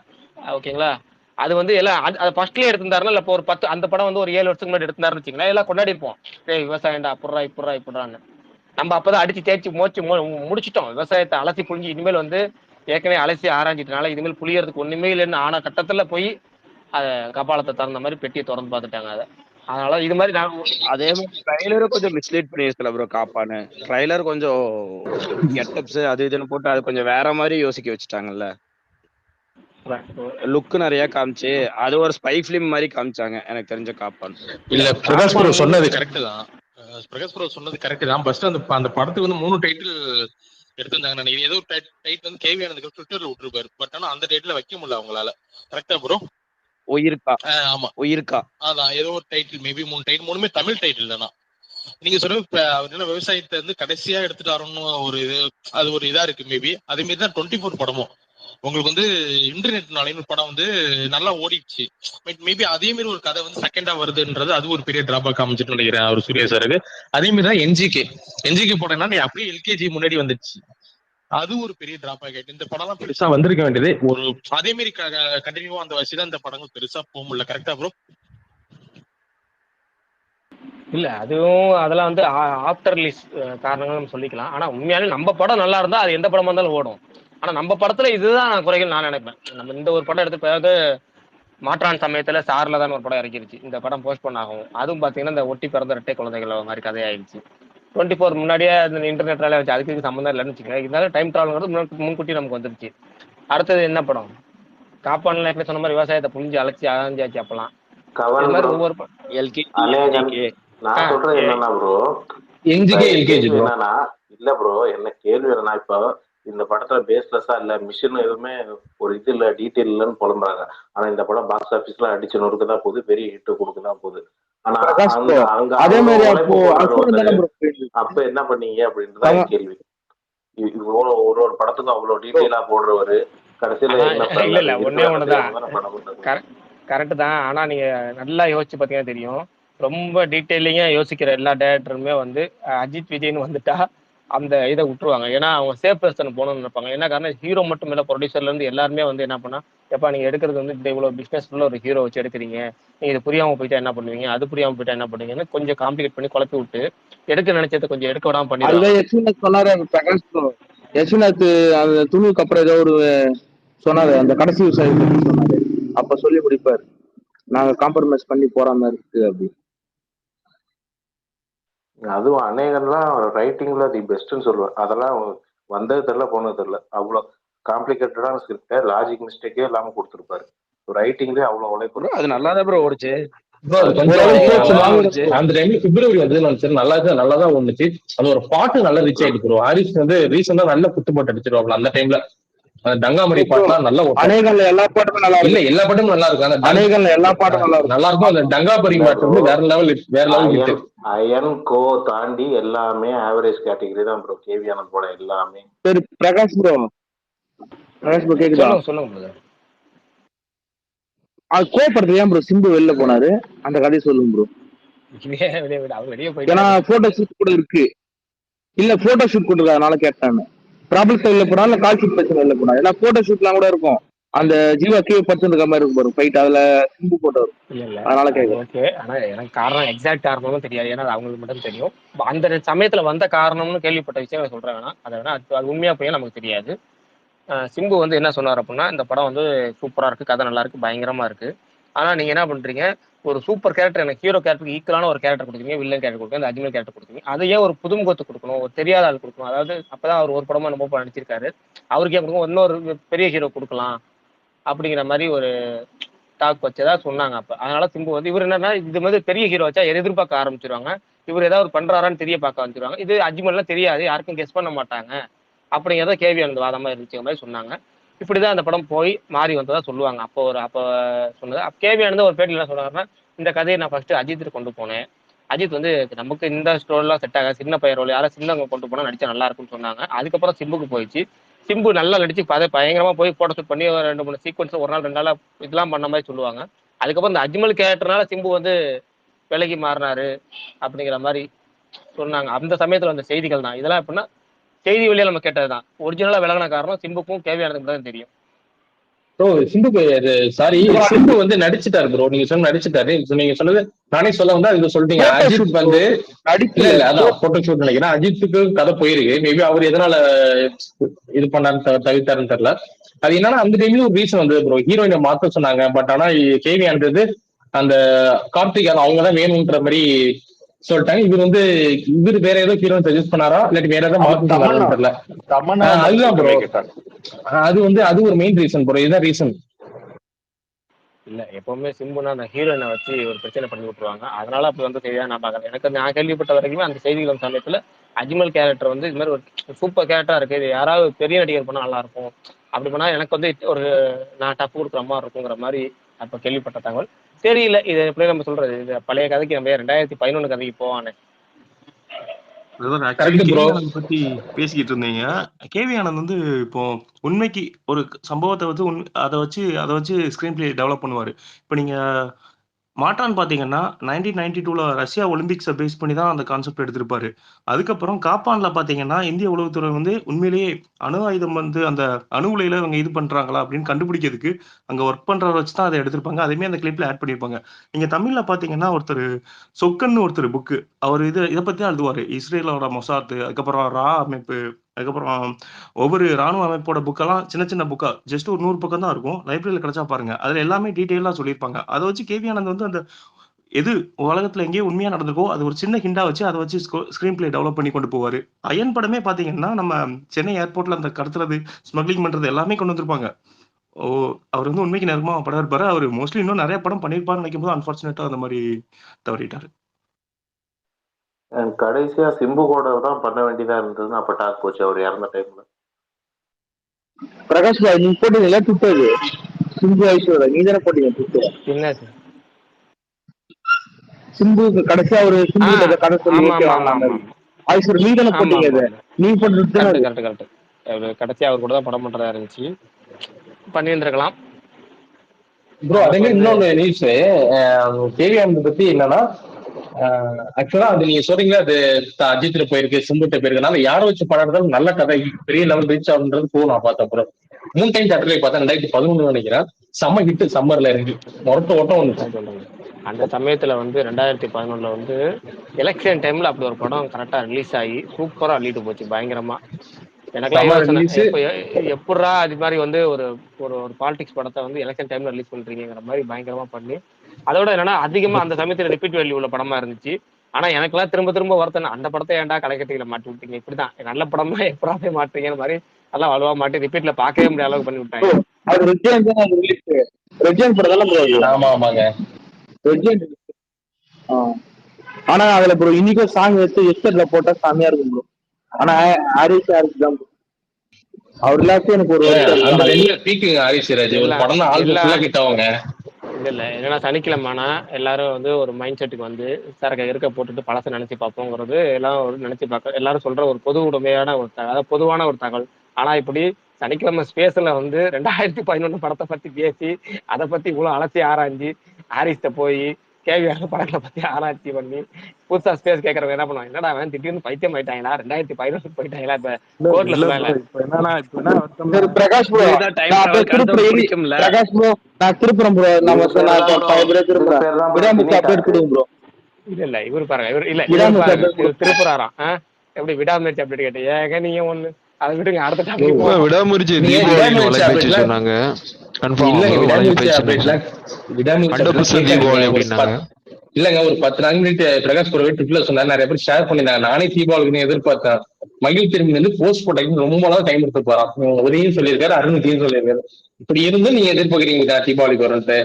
ஓகேங்களா? அது வந்து எல்லாம் அதை ஃபர்ஸ்ட்லயே எடுத்திருந்தாருன்னா இல்ல இப்போ ஒரு 10 அந்த படம் வந்து ஒரு 7 வருஷத்துக்கு முன்னாடி எடுத்திருந்தாருன்னு வச்சுங்களேன், எல்லாம் கொண்டாடி இருப்போம். விவசாயம்டா இப்படான்னு நம்ம அப்பதான் அடிச்சு தேய்ச்சி முடிச்சிட்டோம். விவசாயத்தை அலசி புழிஞ்சு இனிமேல் வந்து ஏற்கனவே அலசி ஆராய்ஞ்சிட்டனால இனிமேல் புளியறதுக்கு ஒண்ணுமே இல்லைன்னு ஆன கட்டத்துல போய் அதை கபாலத்தை திறந்த மாதிரி பெட்டியை திறந்து பார்த்துட்டாங்க. அதை அதனால இது மாதிரி அதே மாதிரி ட்ரைலரும் கொஞ்சம் மிஸ்லீட் பண்ணியிருக்கல ப்ரோ காப்பான்னு. ட்ரைலர் கொஞ்சம் கெட்டப்ஸ் அது இதுன்னு போட்டு அது கொஞ்சம் வேற மாதிரி யோசிக்க வச்சுட்டாங்கல்ல. லுக் நிறைய காமிச்சு அது ஒரு ஸ்பை பிலிம் மாதிரி காமிச்சாங்க எனக்கு தெரிஞ்ச காப்பான். இல்ல பிரகாஷ் ப்ரோ சொன்னது கரெக்ட் தான். பிரகாஷ் ப்ரோ சொன்னது கரெக்ட் தான். ஃபர்ஸ்ட் அந்த படத்துக்கு வந்து 3 டைட்டில் எடுத்திருந்தாங்க. ஏதோ டைட்டில் வந்து கேவி ஆனதுக்கு ட்விட்டர்ல விட்டுருப்பாரு. பட் ஆனா அந்த டைட்டில் வைக்க முடியல அவங்களால. கரெக்டா ப்ரோ? உயிருக்கா? ஆமா உயிருக்கா அதான் ஏதோ ஒரு டைட்டில் மேபி 3 டைட்டில் 3மே தமிழ் டைட்டில் தானா. நீங்க சொல்ற அவர் விவசாயத்தை வந்து கடைசியா எடுத்துட்டு வரணும்னு ஒரு இது அது ஒரு இதா இருக்கு. மேபி அதே மாதிரி தான் 24 படமும் உங்களுக்கு வந்து இன்டர்நெட்னால படம் வந்து நல்லா ஓடிடுச்சு. மேபி அதே மாதிரி ஒரு கதை வந்து செகண்டா வருதுன்றது அது ஒரு பெரிய டிராபேக் அமைச்சிட்டு நினைக்கிறேன் அவர் சூர்யா சாருக்கு. அதே மாதிரி தான் என்ஜிகே படம்னா நீ அப்படியே எல்கேஜி முன்னாடி வந்துடுச்சு. அது ஒரு பெரிய டிராபேக் ஆயிட்டு இந்த படம் எல்லாம் பெருசா வந்திருக்க வேண்டியது ஒரு அதே மாதிரி கண்டினியூவா அந்த வயசுல இந்த படங்கள் பெருசா போக முடியல. கரெக்டா ப்ரோ? இல்ல அதுவும் அதெல்லாம் வந்து ஆஃப்டர் ரிலீஸ் காரணங்கள் நம்ம சொல்லிக்கலாம். ஆனா உண்மையாலே நம்ம படம் நல்லா இருந்தா அது எந்த படமா இருந்தாலும் ஓடும். ஆனா நம்ம படத்துல இதுதான் குறைகள் நான் நினைப்பேன். நம்ம இந்த ஒரு படம் எடுத்து அதாவது மாற்றான் சமயத்துல சார்ல தான் ஒரு படம் இறக்கிருச்சு. இந்த படம் போஸ்ட்போன் ஆகும். அதுவும் பாத்தீங்கன்னா இந்த ஒட்டி பிறந்த இரட்டை குழந்தைகள் மாதிரி கதையாயிருச்சு. 24 முன்னாடியே அந்த இன்டர்நெட் வேலை வச்சு அதுக்கு சம்மந்தம் இல்லைன்னு வச்சுக்கோங்க. இருந்தாலும் டைம் டிராவல்ங்கிறது முன்கூட்டி நமக்கு வந்துருச்சு. அடுத்தது என்ன படம்? காப்பான்ல எப்படி சொன்ன மாதிரி விவசாயத்தை புரிஞ்சு அலைஞ்சாச்சு அப்பெல்லாம். இது மாதிரி ஒவ்வொரு நான் சொல்றது என்னன்னா ப்ரோ, என்னன்னா இல்ல ப்ரோ என்ன கேள்வி என்னன்னா இப்போ இந்த படத்துல பேஸ்லெஸ்ஸா இல்ல மிஷின் எதுவுமே ஒரு இது இல்ல டீட்டெயில் இல்லைன்னு புலம்புறாங்க. ஆனா இந்த படம் பாக்ஸ் ஆபீஸ்ல அடிச்சு நொறுக்குதான் போகுது, பெரிய ஹிட் கொடுக்குதான் போகுது. ஆனா அங்க அப்ப என்ன பண்ணீங்க அப்படின்றதான் கேள்வி. இவ்வளவு ஒரு படத்துக்கும் அவ்வளவு டீட்டெயிலா போடுறவரு கடைசியில இல்ல ஒன்னே ஒண்ணுதான் கரெக்ட் தான். ஆனா நீங்க நல்லா யோசிச்சு பாத்தீங்கன்னா தெரியும், ரொம்ப டீட்டெயிலிங்கா யோசிக்கிற எல்லா டைரக்டருமே வந்து அஜித் விஜய்னு வந்துட்டா அந்த இதை விட்டுருவாங்க. ஏன்னா அவங்க சேஃப் பர்சன் போகணும்னு நினைப்பாங்க. என்ன காரணம், ஹீரோ மட்டும் இல்ல ப்ரொடியூசர்ல இருந்து எல்லாருமே வந்து என்ன பண்ணா எப்பா நீங்க எடுக்கிறது வந்து இந்த இவ்வளவு பிசினஸ் ஃபுல்லா ஒரு ஹீரோ வச்சு எடுக்கிறீங்க, நீங்க இது புரியாம போயிட்டா என்ன பண்ணுவீங்க, அது புரியாம போயிட்டா என்ன பண்ணுவீங்கன்னு கொஞ்சம் காம்ப்ளிகேட் பண்ணி குழப்பி விட்டு எடுக்க நினைச்சதை கொஞ்சம் எடுக்க விடாம பண்ணிடுவாங்க. யசுநாத் அந்த துணுக்கு அப்புறம் ஏதோ ஒரு சொன்னாரு, அந்த கடைசி விஷயம் சொன்னாரு. அப்ப சொல்லி முடிப்பாரு, நாங்க காம்ப்ரமைஸ் பண்ணி போறாம இருக்கு அப்படி. அதுவும் அநேகம்லாம் ரைட்டிங்ல தி பெஸ்ட்னு சொல்லுவேன். அதெல்லாம் வந்தது தெரியல போனது தெரியல. அவ்வளோ காம்ப்ளிகேட்டடான ஸ்கிரிப்டை லாஜிக் மிஸ்டேக்கே இல்லாம கொடுத்துருப்பாரு. ரைட்டிங்லேயே அவ்வளோ உழைப்பு. அது நல்லாதான் ப்ரோ ஓடிச்சு. அந்த டைம்ல பிப்ரவரி வந்து நல்லாதான் ஒண்ணுச்சு. அது ஒரு பாட்டு நல்லா ரீச் ஆயிட்டு ப்ரோ. ஹாரிஸ் வந்து ரீசெண்டா நல்ல குத்து பாட்டு அடிச்சிருவாப்ல அந்த டைம்ல. டங்காமணி பாட்டுலாம் நல்லா அநேகன்ல எல்லா பாட்டுமே நல்லா இல்ல எல்லா பாட்டும் நல்லா இருக்கும். அநேகன்ல எல்லா பாட்டும் நல்லா இருக்கும். அந்த டங்காபரி பாட்டு வந்து வேற லெவல் அயன் கோ தாண்டி எல்லாமே ஆவரேஜ் கேட்டகரி தான் ப்ரோ. கேவி ஆனந்த் போட எல்லாமே. சரி பிரகாஷ் ப்ரோ கேக்குதா? சொல்லுங்க. அது கோபப்படுறது ஏன் ப்ரோ சிம்பு வெளில போனாரு, அந்த கதையை சொல்லுங்க ப்ரோ. ஏன்னா போட்டோ ஷூட் கூட இருக்கு. இல்ல போட்டோ ஷூட் கூட இருக்கு, அதனால கேட்டேன். ப்ராப்ளம் வெளில போனா இல்ல கால் ஷூட் பிரச்சனை வெளில போனா, ஏன்னா போட்டோ ஷூட்லாம் கூட இருக்கும். அந்த ஜீவா கீழே படுத்துருக்க மாதிரி இருக்கும் பாரு ஃபைட், அதுல சிம்பு போட்டோ இருக்கும். அதனால கேட்குறேன். ஓகே, ஆனா எனக்கு காரணம் எக்ஸாக்ட் காரணமும் தெரியாது. ஏன்னா அவங்களுக்கு மட்டும் தெரியும். அந்த சமயத்துல வந்த காரணம்னு கேள்விப்பட்ட விஷயம் சொல்றேன். வேணா அதை வேணா அது உண்மையா போய் நமக்கு தெரியாது. சிம்பு வந்து என்ன சொன்னார் அப்படின்னா, இந்த படம் வந்து சூப்பரா இருக்கு, கதை நல்லா இருக்கு, பயங்கரமா இருக்கு. ஆனா நீங்க என்ன பண்றீங்க, ஒரு சூப்பர் கேரக்டர், எனக்கு ஹீரோ கேரக்டருக்கு ஈக்குவலான ஒரு கேரக்டர் கொடுத்தீங்க, வில்லன் கேரக்டர் கொடுத்தீங்க, இந்த அஜ்மல் கேரக்டர் கொடுத்தீங்க. அதை ஏன் ஒரு புதுமுகத்து கொடுக்கணும், ஒரு தெரியாத ஆள் கொடுக்கணும்? அதாவது அப்பதான் அவர் ஒரு படமா நம்ம நடிச்சிருக்காரு, அவருக்கே கொடுக்கும், இன்னொரு பெரிய ஹீரோ கொடுக்கலாம் அப்படிங்கிற மாதிரி ஒரு டாக் வச்சதா சொன்னாங்க அப்ப. அதனால சிம்பு வந்து இவர் என்னன்னா, இது மாதிரி பெரிய ஹீரோ வச்சா எதிர்பார்க்க ஆரம்பிச்சிருவாங்க, இவர் ஏதாவது பண்றாரான்னு தெரிய பார்க்க ஆரம்பிச்சிருவாங்க. இது அஜ்மல்லாம் தெரியாது, யாருக்கும் கெஸ் பண்ண மாட்டாங்க அப்படிங்கிறத கேவி அந்த வாதமா இருந்துச்சு மாதிரி சொன்னாங்க. இப்படிதான் அந்த படம் போய் மாறி வந்ததா சொல்லுவாங்க. அப்ப சொன்னது. கேவி ஆனந்த் ஒரு பேட்டில் என்ன சொன்னாங்கன்னா, இந்த கதையை நான் ஃபர்ஸ்ட் அஜித்துக்கு கொண்டு போனேன், அஜித் வந்து நமக்கு இந்த ஸ்டோரிலாம் செட் ஆகாது, சின்ன பையன் ரோல் யாரும் சின்னவங்க கொண்டு போனா நடிச்சா நல்லா இருக்கும்னு சொன்னாங்க. அதுக்கப்புறம் சிம்புக்கு போயிடுச்சு. சிம்பு நல்லா நடிச்சு பயங்கரமா போய் போட்டோ ஷூட் பண்ணி ஒரு 2 3 சீக்வன்ஸ் ஒரு நாள் 2 நாளா இதெல்லாம் பண்ண மாதிரி சொல்லுவாங்க. அதுக்கப்புறம் இந்த அஜ்மல் கேரக்டர்னால சிம்பு வந்து விலகி மாறினாரு அப்படிங்கிற மாதிரி சொன்னாங்க. அந்த சமயத்துல அந்த செய்திகள் தான் இதெல்லாம். எப்படின்னா செய்தி வழியா நம்ம கேட்டதுதான். ஒரிஜினலா விலகின காரணம் சிம்புக்கும் கேவி ஆனந்துக்கும் தான் தெரியும். ப்ரோ சிம்பு சாரி சிம்பு வந்து நடிச்சுட்டாரு ப்ரோ, நீங்க சொன்ன நடிச்சுட்டாரு. நீங்க சொன்னது நானே சொல்ல வந்து அதுக்கு சொல்லிட்டீங்க. அஜித் வந்து இல்ல அதான் போட்டோ ஷூட் நினைக்கிறேன். அஜித்துக்கு கதை போயிருக்கு, மேபி அவர் எதனால இது பண்ணாருன்னு தவிர்த்தாருன்னு தெரியல. அது என்னன்னா அந்த டைம்ல ஒரு ரீசன் வந்து ப்ரோ ஹீரோயினை மாத்த சொன்னாங்க. பட் ஆனா கேவி ஆனது அந்த கார்த்திக் அவங்கதான் வேணும்ன்ற மாதிரி சொல்லிட்டாங்க. இவர் வந்து இவர் வேற ஏதோ ஹீரோயின் சஜஸ்ட் பண்ணாரா இல்லாட்டி வேற ஏதாவது மாத்த சொன்னாரான்னு தெரியல. அதுதான் ப்ரோ, அது வந்து அது ஒரு மெயின் ரீசன் ப்ரோ. இதுதான் ரீசன். இல்ல எப்பவுமே சிம்புனா அந்த ஹீரோயினை வச்சு ஒரு பிரச்சனை பண்ணி விட்டுருவாங்க. அதனால அப்படி வந்து சரியா நான் பார்க்கல. எனக்கு நான் கேள்விப்பட்ட வரைக்குமே அந்த செய்திகள் சமயத்துல அஜ்மல் கேரக்டர் வந்து இது மாதிரி ஒரு சூப்பர் கேரக்டரா இருக்கு, இது யாராவது பெரிய நடிகர் பண்ணா நல்லா இருக்கும், அப்படி பண்ணா எனக்கு வந்து ஒரு நான் டஃப் கொடுக்குற மாதிரி இருக்குங்கிற மாதிரி அப்ப கேள்விப்பட்ட தகவல். தெரியல இது எப்படி நம்ம சொல்றது, இது பழைய கதைக்கு நம்ம 2011 கதைக்கு போவானே. கேவி ஆனந்த் பத்தி பேசிக்கிட்டு இருந்தீங்க. கேவி ஆனந்த் வந்து இப்போ உண்மைக்கு ஒரு சம்பவத்தை வந்து அதை வச்சு ஸ்கிரீன் பிளே டெவலப் பண்ணுவாரு. இப்போ நீங்க மாற்றான் பாத்தீங்கன்னா 1992ல ரஷ்யா ஒலிம்பிக்ஸை பேஸ் பண்ணி தான் அந்த கான்செப்ட் எடுத்திருப்பாரு. அதுக்கப்புறம் காப்பான்ல பாத்தீங்கன்னா இந்திய உளவுத்துறை வந்து உண்மையிலேயே அணு ஆயுதம் வந்து அந்த அணு உலையில அவங்க இது பண்றாங்களா அப்படின்னு கண்டுபிடிக்கிறதுக்கு அங்க ஒர்க் பண்றத வச்சு தான் அதை எடுத்திருப்பாங்க. அதுவுமே அந்த கிளிப்ல ஆட் பண்ணியிருப்பாங்க. நீங்க தமிழ்ல பாத்தீங்கன்னா ஒருத்தர் சொக்கன்னு ஒருத்தர் புக்கு, அவர் இதை பத்தி தான் எழுதுவாரு. இஸ்ரேலோட மொசாத்து, அதுக்கப்புறம் ரா அமைப்பு, அதுக்கப்புறம் ஒவ்வொரு ராணுவ அமைப்போட புக்கெல்லாம் சின்ன சின்ன புக்கா ஜஸ்ட் ஒரு 100 பக்கம் தான் இருக்கும். லைப்ரரியில கிடைச்சா பாருங்க, அதுல எல்லாமே டீட்டெயிலா சொல்லியிருப்பாங்க. அதை வச்சு கேவி ஆனந்த் வந்து அந்த எது உலகத்துல எங்கேயோ உண்மையா நடந்திருக்கோ அது ஒரு சின்ன ஹிண்டா வச்சு அதை வச்சு ஸ்கிரீன் பிளே டெவலப் பண்ணி கொண்டு போவாரு. அயன் படமே பாத்தீங்கன்னா நம்ம சென்னை ஏர்போர்ட்ல அந்த கடத்துறது ஸ்மக்லிங் பண்றது எல்லாமே கொண்டு வந்திருப்பாங்க. ஓ, அவர் வந்து உண்மைக்கு நேரமா படம் இருப்பாரு. அவர் மோஸ்ட்லி இன்னும் நிறைய படம் பண்ணிருப்பாருன்னு நினைக்கும் போது அன்பார்ச்சுனேட்டா அந்த மாதிரி தவறிட்டாரு. கடைசியா சிம்பு கூட தான் பண்ண வேண்டியதா இருந்ததுன்னு அப்ப டாக் போச்சு அவர் இறந்த டைம்ல. பிரகாஷ் பாய் நீங்க போட்டீங்களா ட்விட்டர் சிம்பு ஐஸ்வர்யா நீ தானே போட்டீங்க ட்விட்டர்? என்ன சிம்பு கடைசியா ஒரு சிம்பு கிட்ட கதை சொல்லி ஓகே வாங்க ஐஸ்வர்யா நீ தானே போட்டீங்க? அதை நீ போட்டு கரெக்ட். கடைசியா அவர் கூட தான் படம் பண்றதா இருந்துச்சு, பண்ணியிருந்திருக்கலாம் ப்ரோ. அதே மாதிரி இன்னொன்னு நியூஸ் கேவி ஆனந்த் பத்தி என்னன்னா, ஆக்சுவலா அது நீங்க சொல்றீங்க அது அஜித்ல போயிருக்கு, சிம்புட்ட போயிருக்கனால யாரை வச்சு படம் எடுத்தாலும் நல்ல கதை பெரிய லெவல் ரீச் ஆகுன்றது போகும். நான் பார்த்தேன் அப்புறம் 3 டைம் தேட்டர்ல பார்த்தேன். 2011 நினைக்கிறேன். செம்ம ஹிட், சம்மர்ல இறங்கி மொரட்ட ஓட்டம் ஒன்று. அந்த சமயத்துல வந்து 2011 வந்து எலெக்ஷன் டைம்ல அப்படி ஒரு படம் கரெக்டா ரிலீஸ் ஆகி சூப்பரா அள்ளிட்டு போச்சு பயங்கரமா. எனக்குலாம் யோசனை எப்படா அது மாதிரி வந்து ஒரு ஒரு பாலிடிக்ஸ் படத்தை வந்து எலெக்ஷன் டைம்ல ரிலீஸ் பண்றீங்கிற மாதிரி பயங்கரமா பண்ணி, அதோட என்னன்னா அதிகமா அந்த சமயத்துல ரிப்பீட் வேல்யூ உள்ள படமா இருந்துச்சு. ஆனா எனக்குலாம் திரும்ப திரும்ப ஒருத்தன் அந்த படத்தை ஏன்டா கலைக்கட்டியில மாட்டி விட்டீங்க, இப்படிதான் நல்ல படமா எப்படாவே மாட்டீங்கன்னு மாதிரி எல்லாம் வலுவா மாட்டி ரிப்பீட்ல பார்க்கவே முடியாத அளவுக்கு பண்ணி விட்டாங்க. ஆனா அதுல ப்ரோ இன்னைக்கும் சாங் எடுத்து எஸ்டர்ல போட்டா செமையா இருக்கும் ப்ரோ. ஆனா ஹாரிஸ் தான் அவர் எல்லாத்தையும் எனக்கு ஒரு இல்ல என்னன்னா சனிக்கிழமைனா எல்லாரும் வந்து ஒரு மைண்ட் செட்டுக்கு வந்து சரக்க இருக்க போட்டுட்டு பழசை நினைச்சு பார்ப்போங்கிறது எல்லாம் நினைச்சு பார்க்க எல்லாரும் சொல்ற ஒரு பொது உடைமையான ஒரு அதாவது பொதுவான ஒரு தகவல். ஆனா இப்படி சனிக்கிழமை ஸ்பேஸ்ல வந்து 2011 படத்தை பத்தி பேசி அதை பத்தி இவ்வளவு அலசி ஆராய்ஞ்சு ஹாரிஸ்ட போய் கேவிஆர் படங்களை பத்தி ஆராய்ச்சி பண்ணி புதுசா ஸ்பேஸ் கேட்கறவங்க என்ன பண்ணுவாங்க, என்னடா அவன் திடீர்னு பைத்தியம் ஆயிட்டாங்களா 2011 போயிட்டாங்களா இப்ப கோர்ட்ல சொல்லல. பிரகாஷ் ப்ரோ பிரகாஷ் ப்ரோ நான் திருப்புறேன் ப்ரோ. நம்ம விடாமுயற்சி அப்டேட் கொடுங்க ப்ரோ. இல்ல இவரு பாருங்க, இவர் இல்ல இவர் திருப்புறாராம் எப்படி விடாமுயற்சி அப்டேட் கேட்டு ஏங்க நீங்க ஒண்ணு அதை விடுங்க, அடுத்த ப்ரோ டாபிக் போவோம். விடாமுயற்சி நீங்க தீபாவளின்னு விடாமுயற்சி வலைபேச்சு அப்டேட்லாம் சொன்னாங்க. கன்ஃபார்ம் இல்லங்க, ப்ரோ விடாமுயற்சி வலைபேச்சுன்னு அப்டேட்லாம் விடாமுயற்சி அப்டேட்லாம் 100% கேட்காதீங்க. தீபாவளி ஒரு அப்படின்னாங்க. இல்லங்க, ஒரு 10 நாள் முன்னாடி பிரகாஷ் ப்ரோ ட்விட்டர்ல சொன்னாரு, நிறைய பேர் ஷேர் பண்ணிருந்தாங்க. நானே தீபாவளிக்கு எதிர்பார்த்தேன். மகிழ் திரும்பி வந்து போஸ்ட் போட்டதுக்கு ரொம்ப நாள் டைம் எடுத்து போறான். உதயம் சொல்லியிருக்காரு, அருணுத்தையும் சொல்லியிருக்காரு. இப்படி இருந்து நீங்க எதிர்பார்க்கறீங்க தீபாவளிக்கு வரன்ட்டு.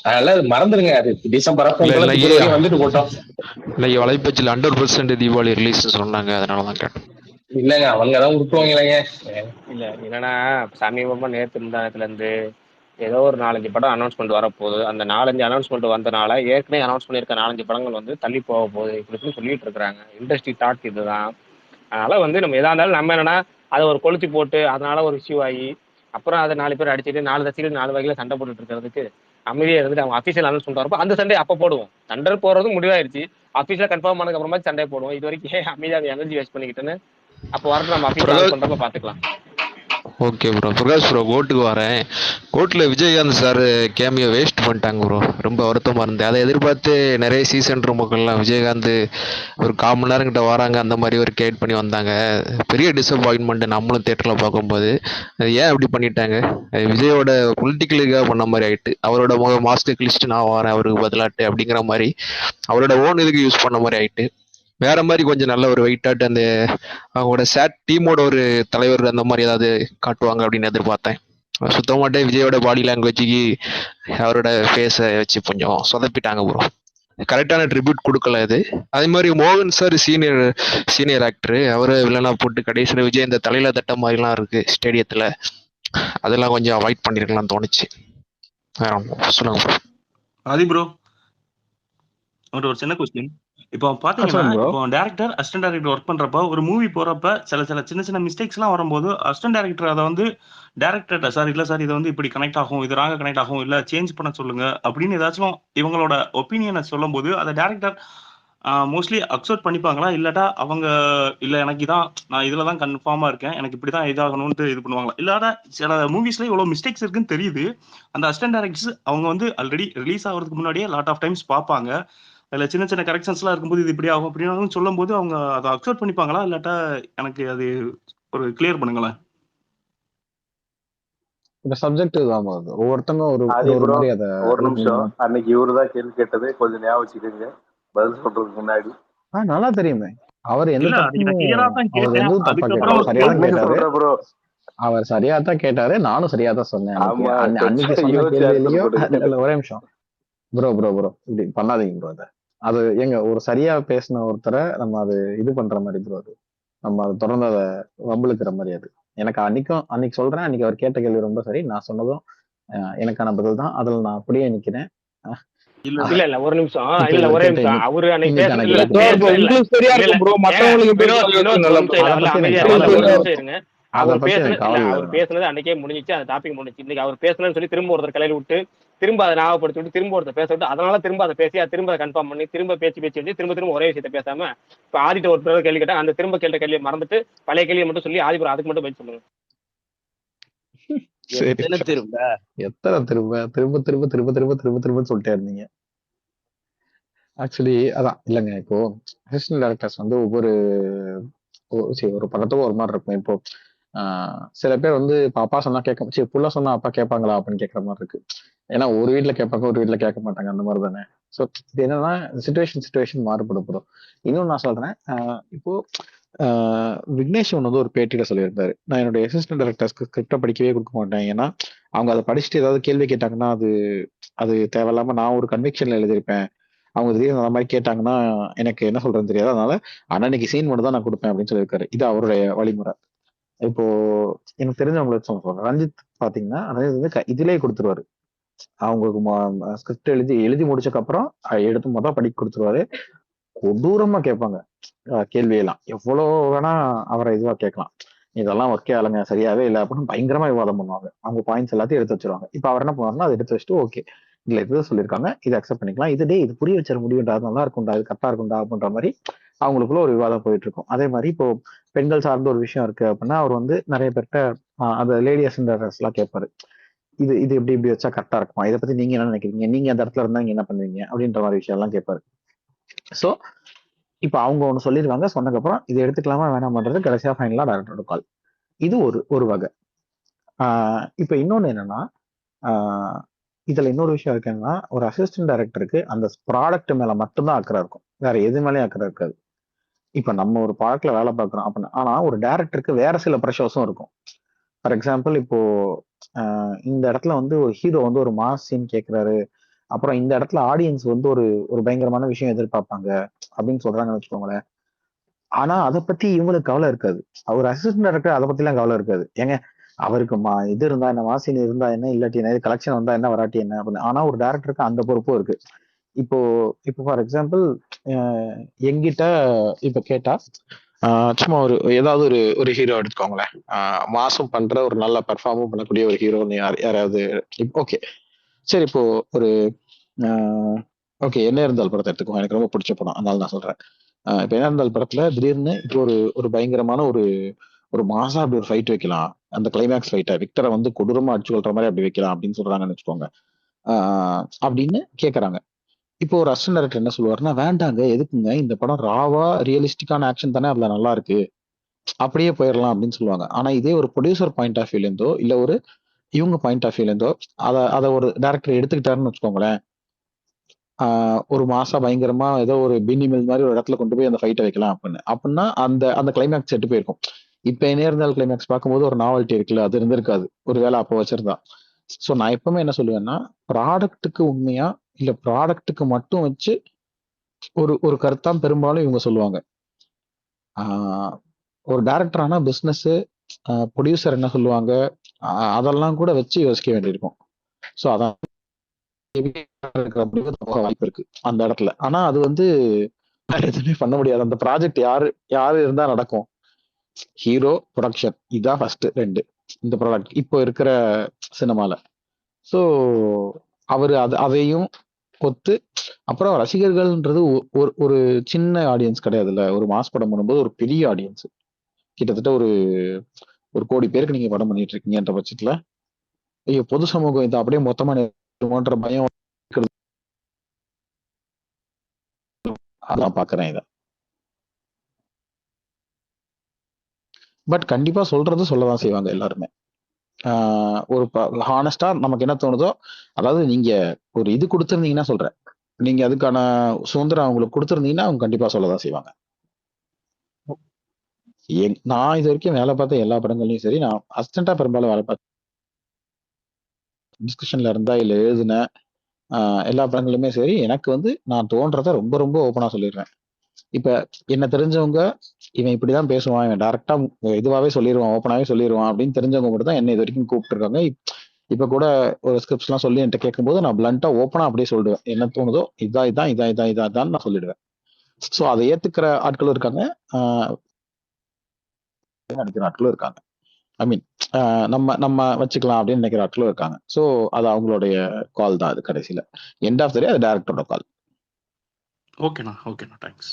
அதனால அது மறந்துருங்க. அது டிசம்பர் இல்ல இல்ல பிப்ரவரி வந்துட்டு போட்டோம். இல்ல வலைபேச்சில் 100% தீபாவளி ரிலீஸ் சொன்னாங்க, அதனாலதான் கேட்டேன். இல்லங்க, அவங்கதான் விட்டுருவாங்க இல்லைங்க. இல்ல என்னன்னா, சமீபமா நேத்து முந்தானத்துல இருந்து ஏதோ ஒரு 4-5 படம் அனௌன்ஸ்மெண்ட் வரப்போகுது. அந்த 4-5 அனௌன்ஸ்மெண்ட் வந்தனால ஏற்கனவே அனௌன்ஸ் பண்ணியிருக்க 4-5 படங்கள் வந்து தள்ளி போக போகுது இப்படின்னு சொல்லிட்டு இருக்காங்க. இண்டஸ்ட்ரி டாக் இதுதான். அதனால வந்து நம்ம எதா இருந்தாலும் நம்ம என்னன்னா அதை ஒரு கொளுத்தி போட்டு அதனால ஒரு இஷ்யூ ஆகி அப்புறம் அதை 4 பேர் அடிச்சுட்டு 4 ரசிகர்கள் 4 வகையில சண்டை போட்டுட்டு இருக்கிறதுக்கு அமைதியா இருந்துட்டு அவங்க அஃபீஷியல் அனௌன்ஸ்மெண்ட் வரப்போ அந்த சண்டை அப்போ போடுவோம். சண்டை போடுறது முடிவாயிருச்சு. அஃபீஷியலா கன்ஃபார்ம் பண்ணதுக்கு அப்புறமா சண்டை போடுவோம். இது வரைக்கும் ஏன் அமைதியாக எனர்ஜி வேஸ்ட் பண்ணிக்கிட்டுன்னு அப்போ வரட்டு நம்ம அஃபீஷியல் அனௌன்ஸ் பண்றப்ப பாத்துக்கலாம். Okay bro. பிரகாஷ் ப்ரோ, கோட்டுக்கு வரேன். கோட்டில் விஜயகாந்த் சார் கேமியோ வேஸ்ட் பண்ணிட்டாங்க ப்ரோ. ரொம்ப வருத்தமாக இருந்தது. அதை எதிர்பார்த்து நிறைய சீசன் மக்கள்லாம் விஜயகாந்த் ஒரு 1/4 மணி நேரம் கிட்ட வராங்க, அந்த மாதிரி ஒரு கேட் பண்ணி வந்தாங்க. பெரிய டிசப்பாயின்மெண்ட் நம்மளும் தேட்டரில் பார்க்கும்போது. அது ஏன் அப்படி பண்ணிட்டாங்க? விஜயோட பொலிட்டிக்கலுக்காக பண்ண மாதிரி ஆயிட்டு. அவரோட மாஸ்டர் கிளிஸ்ட் நான் வரேன் அவருக்கு பதிலாட்டு அப்படிங்கிற மாதிரி அவரோட ஓன் இதுக்கு யூஸ் பண்ண மாதிரி ஆயிட்டு. வேற மாதிரி கொஞ்சம் நல்ல ஒரு வெயிட்டாட்டு அந்த அவங்களோட சேட் டீமோட ஒரு தலைவர் அந்த மாதிரி ஏதாவது காட்டுவாங்க அப்படின்னு எதிர்பார்த்தேன். சுத்தமாட்டே விஜயோட பாடி லாங்குவேஜுக்கு அவரோட ஃபேஸை வச்சு கொஞ்சம் சொதப்பிட்டாங்க ப்ரோ. கரெக்டான ட்ரிபியூட் கொடுக்கல இது. அதே மாதிரி மோகன் சார் சீனியர் ஆக்டரு, அவரை வில்லனா போட்டு கடைசியில் விஜய் இந்த தலையில தட்ட மாதிரிலாம் இருக்கு ஸ்டேடியத்தில். அதெல்லாம் கொஞ்சம் அவாய்ட் பண்ணிருக்கலாம் தோணுச்சு. சொல்லுங்க ப்ரோ. ஆதி ப்ரோ, ஒரு சின்ன கொஸ்டின். இப்போ பாத்தீங்கன்னா, இப்போ டேரக்டர் அசிஸ்டன்ட் டேரக்டர் ஒர்க் பண்றப்ப ஒரு மூவி போறப்ப சில சின்ன மிஸ்டேக்ஸ் எல்லாம் வரும்போது அசிஸ்டன்ட் டேரக்டர் அதை வந்து டேரக்டர்ட்ட சார் இல்ல சார் இதை வந்து இப்படி கனெக்ட் ஆகும், இது ராங்க கனெக்ட் ஆகும், இல்ல சேஞ்ச் பண்ண சொல்லுங்க அப்படின்னு ஏதாச்சும் இவங்களோட ஒப்பீனியனை சொல்லும் போது அதை டேரக்டர் மோஸ்ட்லி அக்செப்ட் பண்ணிப்பாங்களா, இல்லாட்டா அவங்க இல்ல எனக்கு இதான் நான் இதுலதான் கன்ஃபார்மா இருக்கேன், எனக்கு இப்படிதான் இதாகணும்னு இது பண்ணுவாங்களா? இல்லாட்டா சில மூவிஸ்ல இவ்வளவு மிஸ்டேக்ஸ் இருக்குன்னு தெரியுது, அந்த அசிஸ்டன்ட் டேரக்டர்ஸ் அவங்க வந்து ஆல்ரெடி ரிலீஸ் ஆகிறதுக்கு முன்னாடியே லாட் ஆஃப் டைம்ஸ் பார்ப்பாங்க, அதுல சின்ன கரெக்ஷன்ஸ் எல்லாம் இருக்கும்போது இது இப்படி ஆகும் அப்படின்னு சொல்லும் போது அவங்க அதை அக்செப்ட் பண்ணிப்பாங்களா, இல்லாட்டா எனக்கு அது ஒரு கிளியர் பண்ணுங்களேன். இந்த சப்ஜெக்ட் தான் ஒவ்வொருத்தங்க ஒரு மாதிரி அதை. ஒரு நிமிஷம், அன்னைக்கு இவருதான் கேள்வி கேட்டது, கொஞ்சம் ஞாபகம் வச்சுக்கோங்க பதில் சொல்றதுக்கு முன்னாடி. நல்லா தெரியுமே அவர் எந்த தப்பும் தப்பா கேட்டாரு, சரியாதான் கேட்டாரு. அவர் சரியா தான் கேட்டாரு, நானும் சரியா தான் சொன்னேன். அன்னைக்கு சொன்ன கேள்வியிலயும் ஒரே நிமிஷம் ப்ரோ இப்படி பண்ணாதீங்க ப்ரோ. அது எங்க ஒரு சரியா பேசின ஒருத்தரை நம்ம அது இது பண்ற மாதிரி ப்ரோ, அது நம்ம அதை தொடர்ந்து அதை வம்புழுக்கிற மாதிரி. அது எனக்கு அன்னைக்கு சொல்றேன், அன்னைக்கு அவர் கேட்ட கேள்வி ரொம்ப சரி, நான் சொன்னதும் எனக்கான பதில் தான். அதுல நான் அப்படியே நிக்கிறேன். இல்ல ஒரு நிமிஷம், இல்ல ஒரே நிமிஷம். அவரு அன்னைக்கு அவர் பேசுனது அன்னைக்கே முடிஞ்சிச்சு, அந்த டாபிக் முடிஞ்சிச்சு. இன்னைக்கு அவர் பேசணும்னு சொல்லி திரும்ப ஒருத்தர் கலையில விட்டு திரும்ப அதை ஞாபகப்படுத்தி விட்டு திரும்ப ஒருத்தர் பேச விட்டு அதனால திரும்ப அதை பேசி திரும்ப அதை கன்ஃபார்ம் பண்ணி திரும்ப பேச்சு வச்சு திரும்ப ஒரே விஷயத்த பேசாம இப்ப ஆதிட்ட ஒரு கேள்வி கேட்டா அந்த திரும்ப கேட்ட கேள்வியை மறந்துட்டு பழைய கேள்வியை மட்டும் சொல்லி ஆதிபுரம் அதுக்கு மட்டும் பதில் சொல்லுங்க. எத்தனை திரும்ப சொல்லிட்டே இருந்தீங்க. ஆக்சுவலி அதான் இல்லைங்க, இப்போ அசிஸ்டன்ட் டைரக்டர்ஸ் வந்து ஒவ்வொரு ஒரு படத்துக்கும் ஒரு மாதிரி இருக்கும். இப்போ சில பேர் வந்து இப்போ அப்பா சொன்னா கேட்க புள்ள சொன்னா அப்பா கேட்பாங்களா அப்படின்னு கேட்கற மாதிரி இருக்கு. ஏன்னா ஒரு வீட்டுல கேட்பாங்க, ஒரு வீட்டுல கேட்க மாட்டாங்க, அந்த மாதிரி தானே. ஸோ இது என்னன்னா சிச்சுவேஷன் மாறுபடும் ப்ரோ. இன்னும் நான் சொல்றேன், இப்போ விக்னேஷ் வந்து ஒரு பேட்டியில சொல்லியிருந்தாரு, நான் என்னுடைய அசிஸ்டன்ட் டைரக்டர்ஸ்க்கு ஸ்கிரிப்டை படிக்கவே கொடுக்க மாட்டேன், ஏன்னா அவங்க அதை படிச்சுட்டு ஏதாவது கேள்வி கேட்டாங்கன்னா அது தேவையில்லாம நான் ஒரு கன்விக்ஷன்ல எழுதியிருப்பேன், அவங்க திடீர்னு அந்த மாதிரி கேட்டாங்கன்னா எனக்கு என்ன சொல்றதுன்னு தெரியாது, அதனால அன்னைக்கு சீன் மட்டும் தான் நான் கொடுப்பேன் அப்படின்னு சொல்லியிருக்காரு. இது அவருடைய வழிமுறை. இப்போ எனக்கு தெரிஞ்சவங்களுக்கு சொல்றேன், ரஞ்சித் பாத்தீங்கன்னா வந்து இதுலயே கொடுத்துருவாரு, அவங்களுக்கு ஸ்கிரிப்ட் எழுதி முடிச்சக்கு அப்புறம் எடுத்து மொதல் படிக்க கொடுத்துருவாரு. கொடூரமா கேட்பாங்க கேள்வியெல்லாம், எவ்வளவு வேணா அவரை இதுவா கேட்கலாம், இதெல்லாம் ஒர்க்கே ஆளுங்க சரியாவே இல்லை அப்படின்னு பயங்கரமா விவாதம் பண்ணுவாங்க. அவங்க பாயிண்ட்ஸ் எல்லாத்தையும் எடுத்து வச்சிருவாங்க. இப்ப அவர் என்ன பண்ணுவாருன்னா அதை எடுத்து வச்சுட்டு ஓகே இல்ல இதுதான் சொல்லியிருக்காங்க, இதை அக்செப்ட் பண்ணிக்கலாம், இது புரிய வச்சிட முடியும்டா, நல்லா இருக்கும்டா, இது கரெக்டா இருக்கும்டா அப்படின்ற மாதிரி அவங்களுக்குள்ள ஒரு விவாதம் போயிட்டு இருக்கும். அதே மாதிரி இப்போ பெண்கள் சார்ந்த ஒரு விஷயம் இருக்கு அப்படின்னா அவர் வந்து நிறைய பேர்கிட்ட அந்த லேடி அசிஸ்டன்ட்ஸ் எல்லாம் கேட்பாரு, இது இப்படி வச்சா கரெக்டா இருக்குமா, இதை பத்தி நீங்க என்ன நினைக்கிறீங்க, நீங்க அந்த இடத்துல இருந்தா நீங்க என்ன பண்ணுவீங்க அப்படின்ற மாதிரி விஷயம் எல்லாம் கேட்பாரு. ஸோ இப்போ அவங்க ஒன்று சொல்லிடுவாங்க, சொன்னதுக்கப்புறம் இதை எடுத்துக்கலாமா வேணாமன்றது கடைசியா ஃபைனலா டைரக்டரோட கால். இது ஒரு ஒரு வகை. இப்ப இன்னொன்னு என்னன்னா, ஆஹ் இதுல இன்னொரு விஷயம் இருக்கு என்னன்னா, ஒரு அசிஸ்டன்ட் டைரக்டருக்கு அந்த ப்ராடக்ட் மேல மட்டும்தான் அக்கறை இருக்கும், வேற எது மேலயும் அக்கறை இருக்காது. இப்ப நம்ம ஒரு ப்ராடக்ட்ல வேலை பார்க்குறோம் அப்படின்னு, ஆனா ஒரு டைரக்டருக்கு வேற சில ப்ரெஷர்ஸும் இருக்கும். ஃபார் எக்ஸாம்பிள் இப்போ இந்த இடத்துல வந்து ஒரு ஹீரோ வந்து ஒரு மாஸ் சீன் கேட்கிறாரு, அப்புறம் இந்த இடத்துல ஆடியன்ஸ் வந்து ஒரு ஒரு பயங்கரமான விஷயம் எதிர்பார்ப்பாங்க அப்படின்னு சொல்றாங்கன்னு வச்சுக்கோங்களேன். ஆனா அதை பத்தி இவங்களுக்கு கவலை இருக்காது. அவர் அசிஸ்டன்ட் டைரக்டர் அதை பத்தி எல்லாம் கவலை இருக்காது. ஏங்க அவருக்கு இது இருந்தா என்ன, மாசின் இருந்தா என்ன, இல்லாட்டி என்ன, கலெக்ஷன் வந்தா என்ன, வராட்டி என்ன அப்படின்னு. ஆனா ஒரு டேரக்டருக்கு அந்த பொறுப்பும் இருக்கு. இப்போ இப்போ ஃபார் எக்ஸாம்பிள் எங்கிட்ட இப்ப கேட்டா, சும்மா ஒரு ஏதாவது ஒரு ஒரு ஹீரோ எடுத்துக்கோங்களேன். மாசம் பண்ற ஒரு நல்ல பெர்ஃபார்மும் பண்ணக்கூடிய ஒரு ஹீரோ யாராவது, ஓகே சரி இப்போ ஒரு ஓகே என்ன இருந்தால் படத்தை எடுத்துக்கோ, எனக்கு ரொம்ப பிடிச்ச படம் அதனால நான் சொல்றேன். இப்ப என்ன இருந்தால் படத்துல திடீர்னு இப்போ ஒரு ஒரு பயங்கரமான ஒரு ஒரு மாசா அப்படி ஒரு ஃபைட் வைக்கலாம், அந்த கிளைமேக்ஸ் ஃபைட்டை விக்டரை வந்து கொடூரமா அடிச்சு கொள்ற மாதிரி அப்படி வைக்கலாம் அப்படின்னு சொல்றாங்கன்னு வச்சுக்கோங்க. அப்படின்னு கேக்குறாங்க. இப்போ ஒரு அசிஸ்டன்ட் டைரக்டர் என்ன சொல்லுவாருன்னா, வேண்டாங்க எதுக்குங்க, இந்த படம் ராவா ரியலிஸ்டிக்கான ஆக்ஷன் தானே அதுல நல்லா இருக்கு, அப்படியே போயிடலாம் அப்படின்னு சொல்லுவாங்க. ஆனா இதே ஒரு ப்ரொடியூசர் பாயிண்ட் ஆஃப் வியூல இருந்தோ இல்ல ஒரு இவங்க பாயிண்ட் ஆஃப் வியூல இருந்தோ அதை ஒரு டைரக்டர் எடுத்துக்கிட்டாருன்னு வச்சுக்கோங்களேன், ஒரு மாசா பயங்கரமா ஏதோ ஒரு பின்னி மில் மாதிரி ஒரு இடத்துல கொண்டு போய் அந்த ஃபைட்டை வைக்கலாம் அப்படின்னா அந்த அந்த கிளைமேக்ஸ் செட்டு போயிருக்கும். இப்ப என்ன இருந்தாலும் கிளைமேக்ஸ் பார்க்கும்போது ஒரு நாவல்ட்டி இருக்குல்ல, அது இருந்திருக்காது ஒருவேளை அப்போ வச்சிருந்தா. ஸோ நான் எப்பவுமே என்ன சொல்லுவேன்னா, ப்ராடக்ட்டுக்கு உண்மையா இல்ல ப்ராடக்ட்டுக்கு மட்டும் வச்சு ஒரு ஒரு கருத்தான் பெரும்பாலும் இவங்க சொல்லுவாங்க. ஒரு டைரக்டர் ஆனா பிசினஸ், ப்ரொடியூசர் என்ன சொல்லுவாங்க, அதெல்லாம் கூட வச்சு யோசிக்க வேண்டியிருக்கும். ஸோ அதான் வாய்ப்பு இருக்கு அந்த இடத்துல. ஆனா அது வந்து எதுவுமே பண்ண முடியாது. அந்த ப்ராஜெக்ட் யாரு யாரு இருந்தா நடக்கும், ஹீரோ ப்ரொடக்ஷன் இதான் ஃபர்ஸ்ட் ரெண்டு இந்த ப்ராடக்ட் இப்போ இருக்கிற சினிமால. ஸோ அவரு அதையும் கொத்து, அப்புறம் ரசிகர்கள்ன்றது ஒரு ஒரு சின்ன ஆடியன்ஸ் கிடையாதுல்ல. ஒரு மாஸ் படம் பண்ணும்போது ஒரு பெரிய ஆடியன்ஸ், கிட்டத்தட்ட ஒரு ஒரு கோடி பேருக்கு நீங்க படம் பண்ணிட்டு இருக்கீங்கன்ற பட்சத்துல ஐயோ பொது சமூகம் இதை அப்படியே மொத்தமா நிறுத்துமோன்ற பயம் அதான் பாக்குறேன் இதை. பட் கண்டிப்பா சொல்றது சொல்லதான் செய்வாங்க எல்லாருமே. ஒரு ஹானஸ்டா நமக்கு என்ன தோணுதோ, அதாவது நீங்க ஒரு இது கொடுத்துருந்தீங்கன்னா சொல்றேன், நீங்க அதுக்கான சுதந்திரம் அவங்களுக்கு கொடுத்துருந்தீங்கன்னா அவங்க கண்டிப்பா சொல்லதான் செய்வாங்க. நான் இது வரைக்கும் வேலை பார்த்த எல்லா படங்கள்லயும் சரி, நான் அசிஸ்டண்டா பெரும்பாலும் வேலை பார்த்த டிஸ்கஷன்ல இருந்தா இல்ல எழுதுன எல்லா படங்களுமே சரி, எனக்கு வந்து நான் தோன்றத ரொம்ப ரொம்ப ஓப்பனா சொல்லிடுறேன். இப்ப என்ன தெரிஞ்சவங்க இவன் இப்படிதான் பேசுவான், இவன் டைரக்டா இதுவாவே சொல்லிடுவான், ஓப்பனாவே சொல்லிடுவான் அப்படின்னு தெரிஞ்சவங்க மட்டும் தான் என்ன இது வரைக்கும் கூப்பிட்டு இருக்காங்க. இப்ப கூட ஒரு ஸ்கிரிப்ட்ஸ் எல்லாம் சொல்லி என்கிட்ட கேட்கும்போது நான் பிளண்டா ஓப்பனா அப்படியே சொல்லிடுவேன், என்ன தோணுதோ இதான் இதான் இதான் இதான் இதான் நான் சொல்லிடுவேன். ஸோ அதை ஏத்துக்கிற ஆட்களும் இருக்காங்க, நினைக்கிற ஆட்களும் இருக்காங்க. ஐ மீன் நம்ம நம்ம வச்சுக்கலாம் அப்படின்னு நினைக்கிற ஆட்களும் இருக்காங்க. ஸோ அது அவங்களுடைய கால் தான். அது கடைசியில எண்ட் ஆஃப் த டே அது டைரக்டரோட கால். ஓகேண்ணா, ஓகேண்ணா, தேங்க்ஸ்.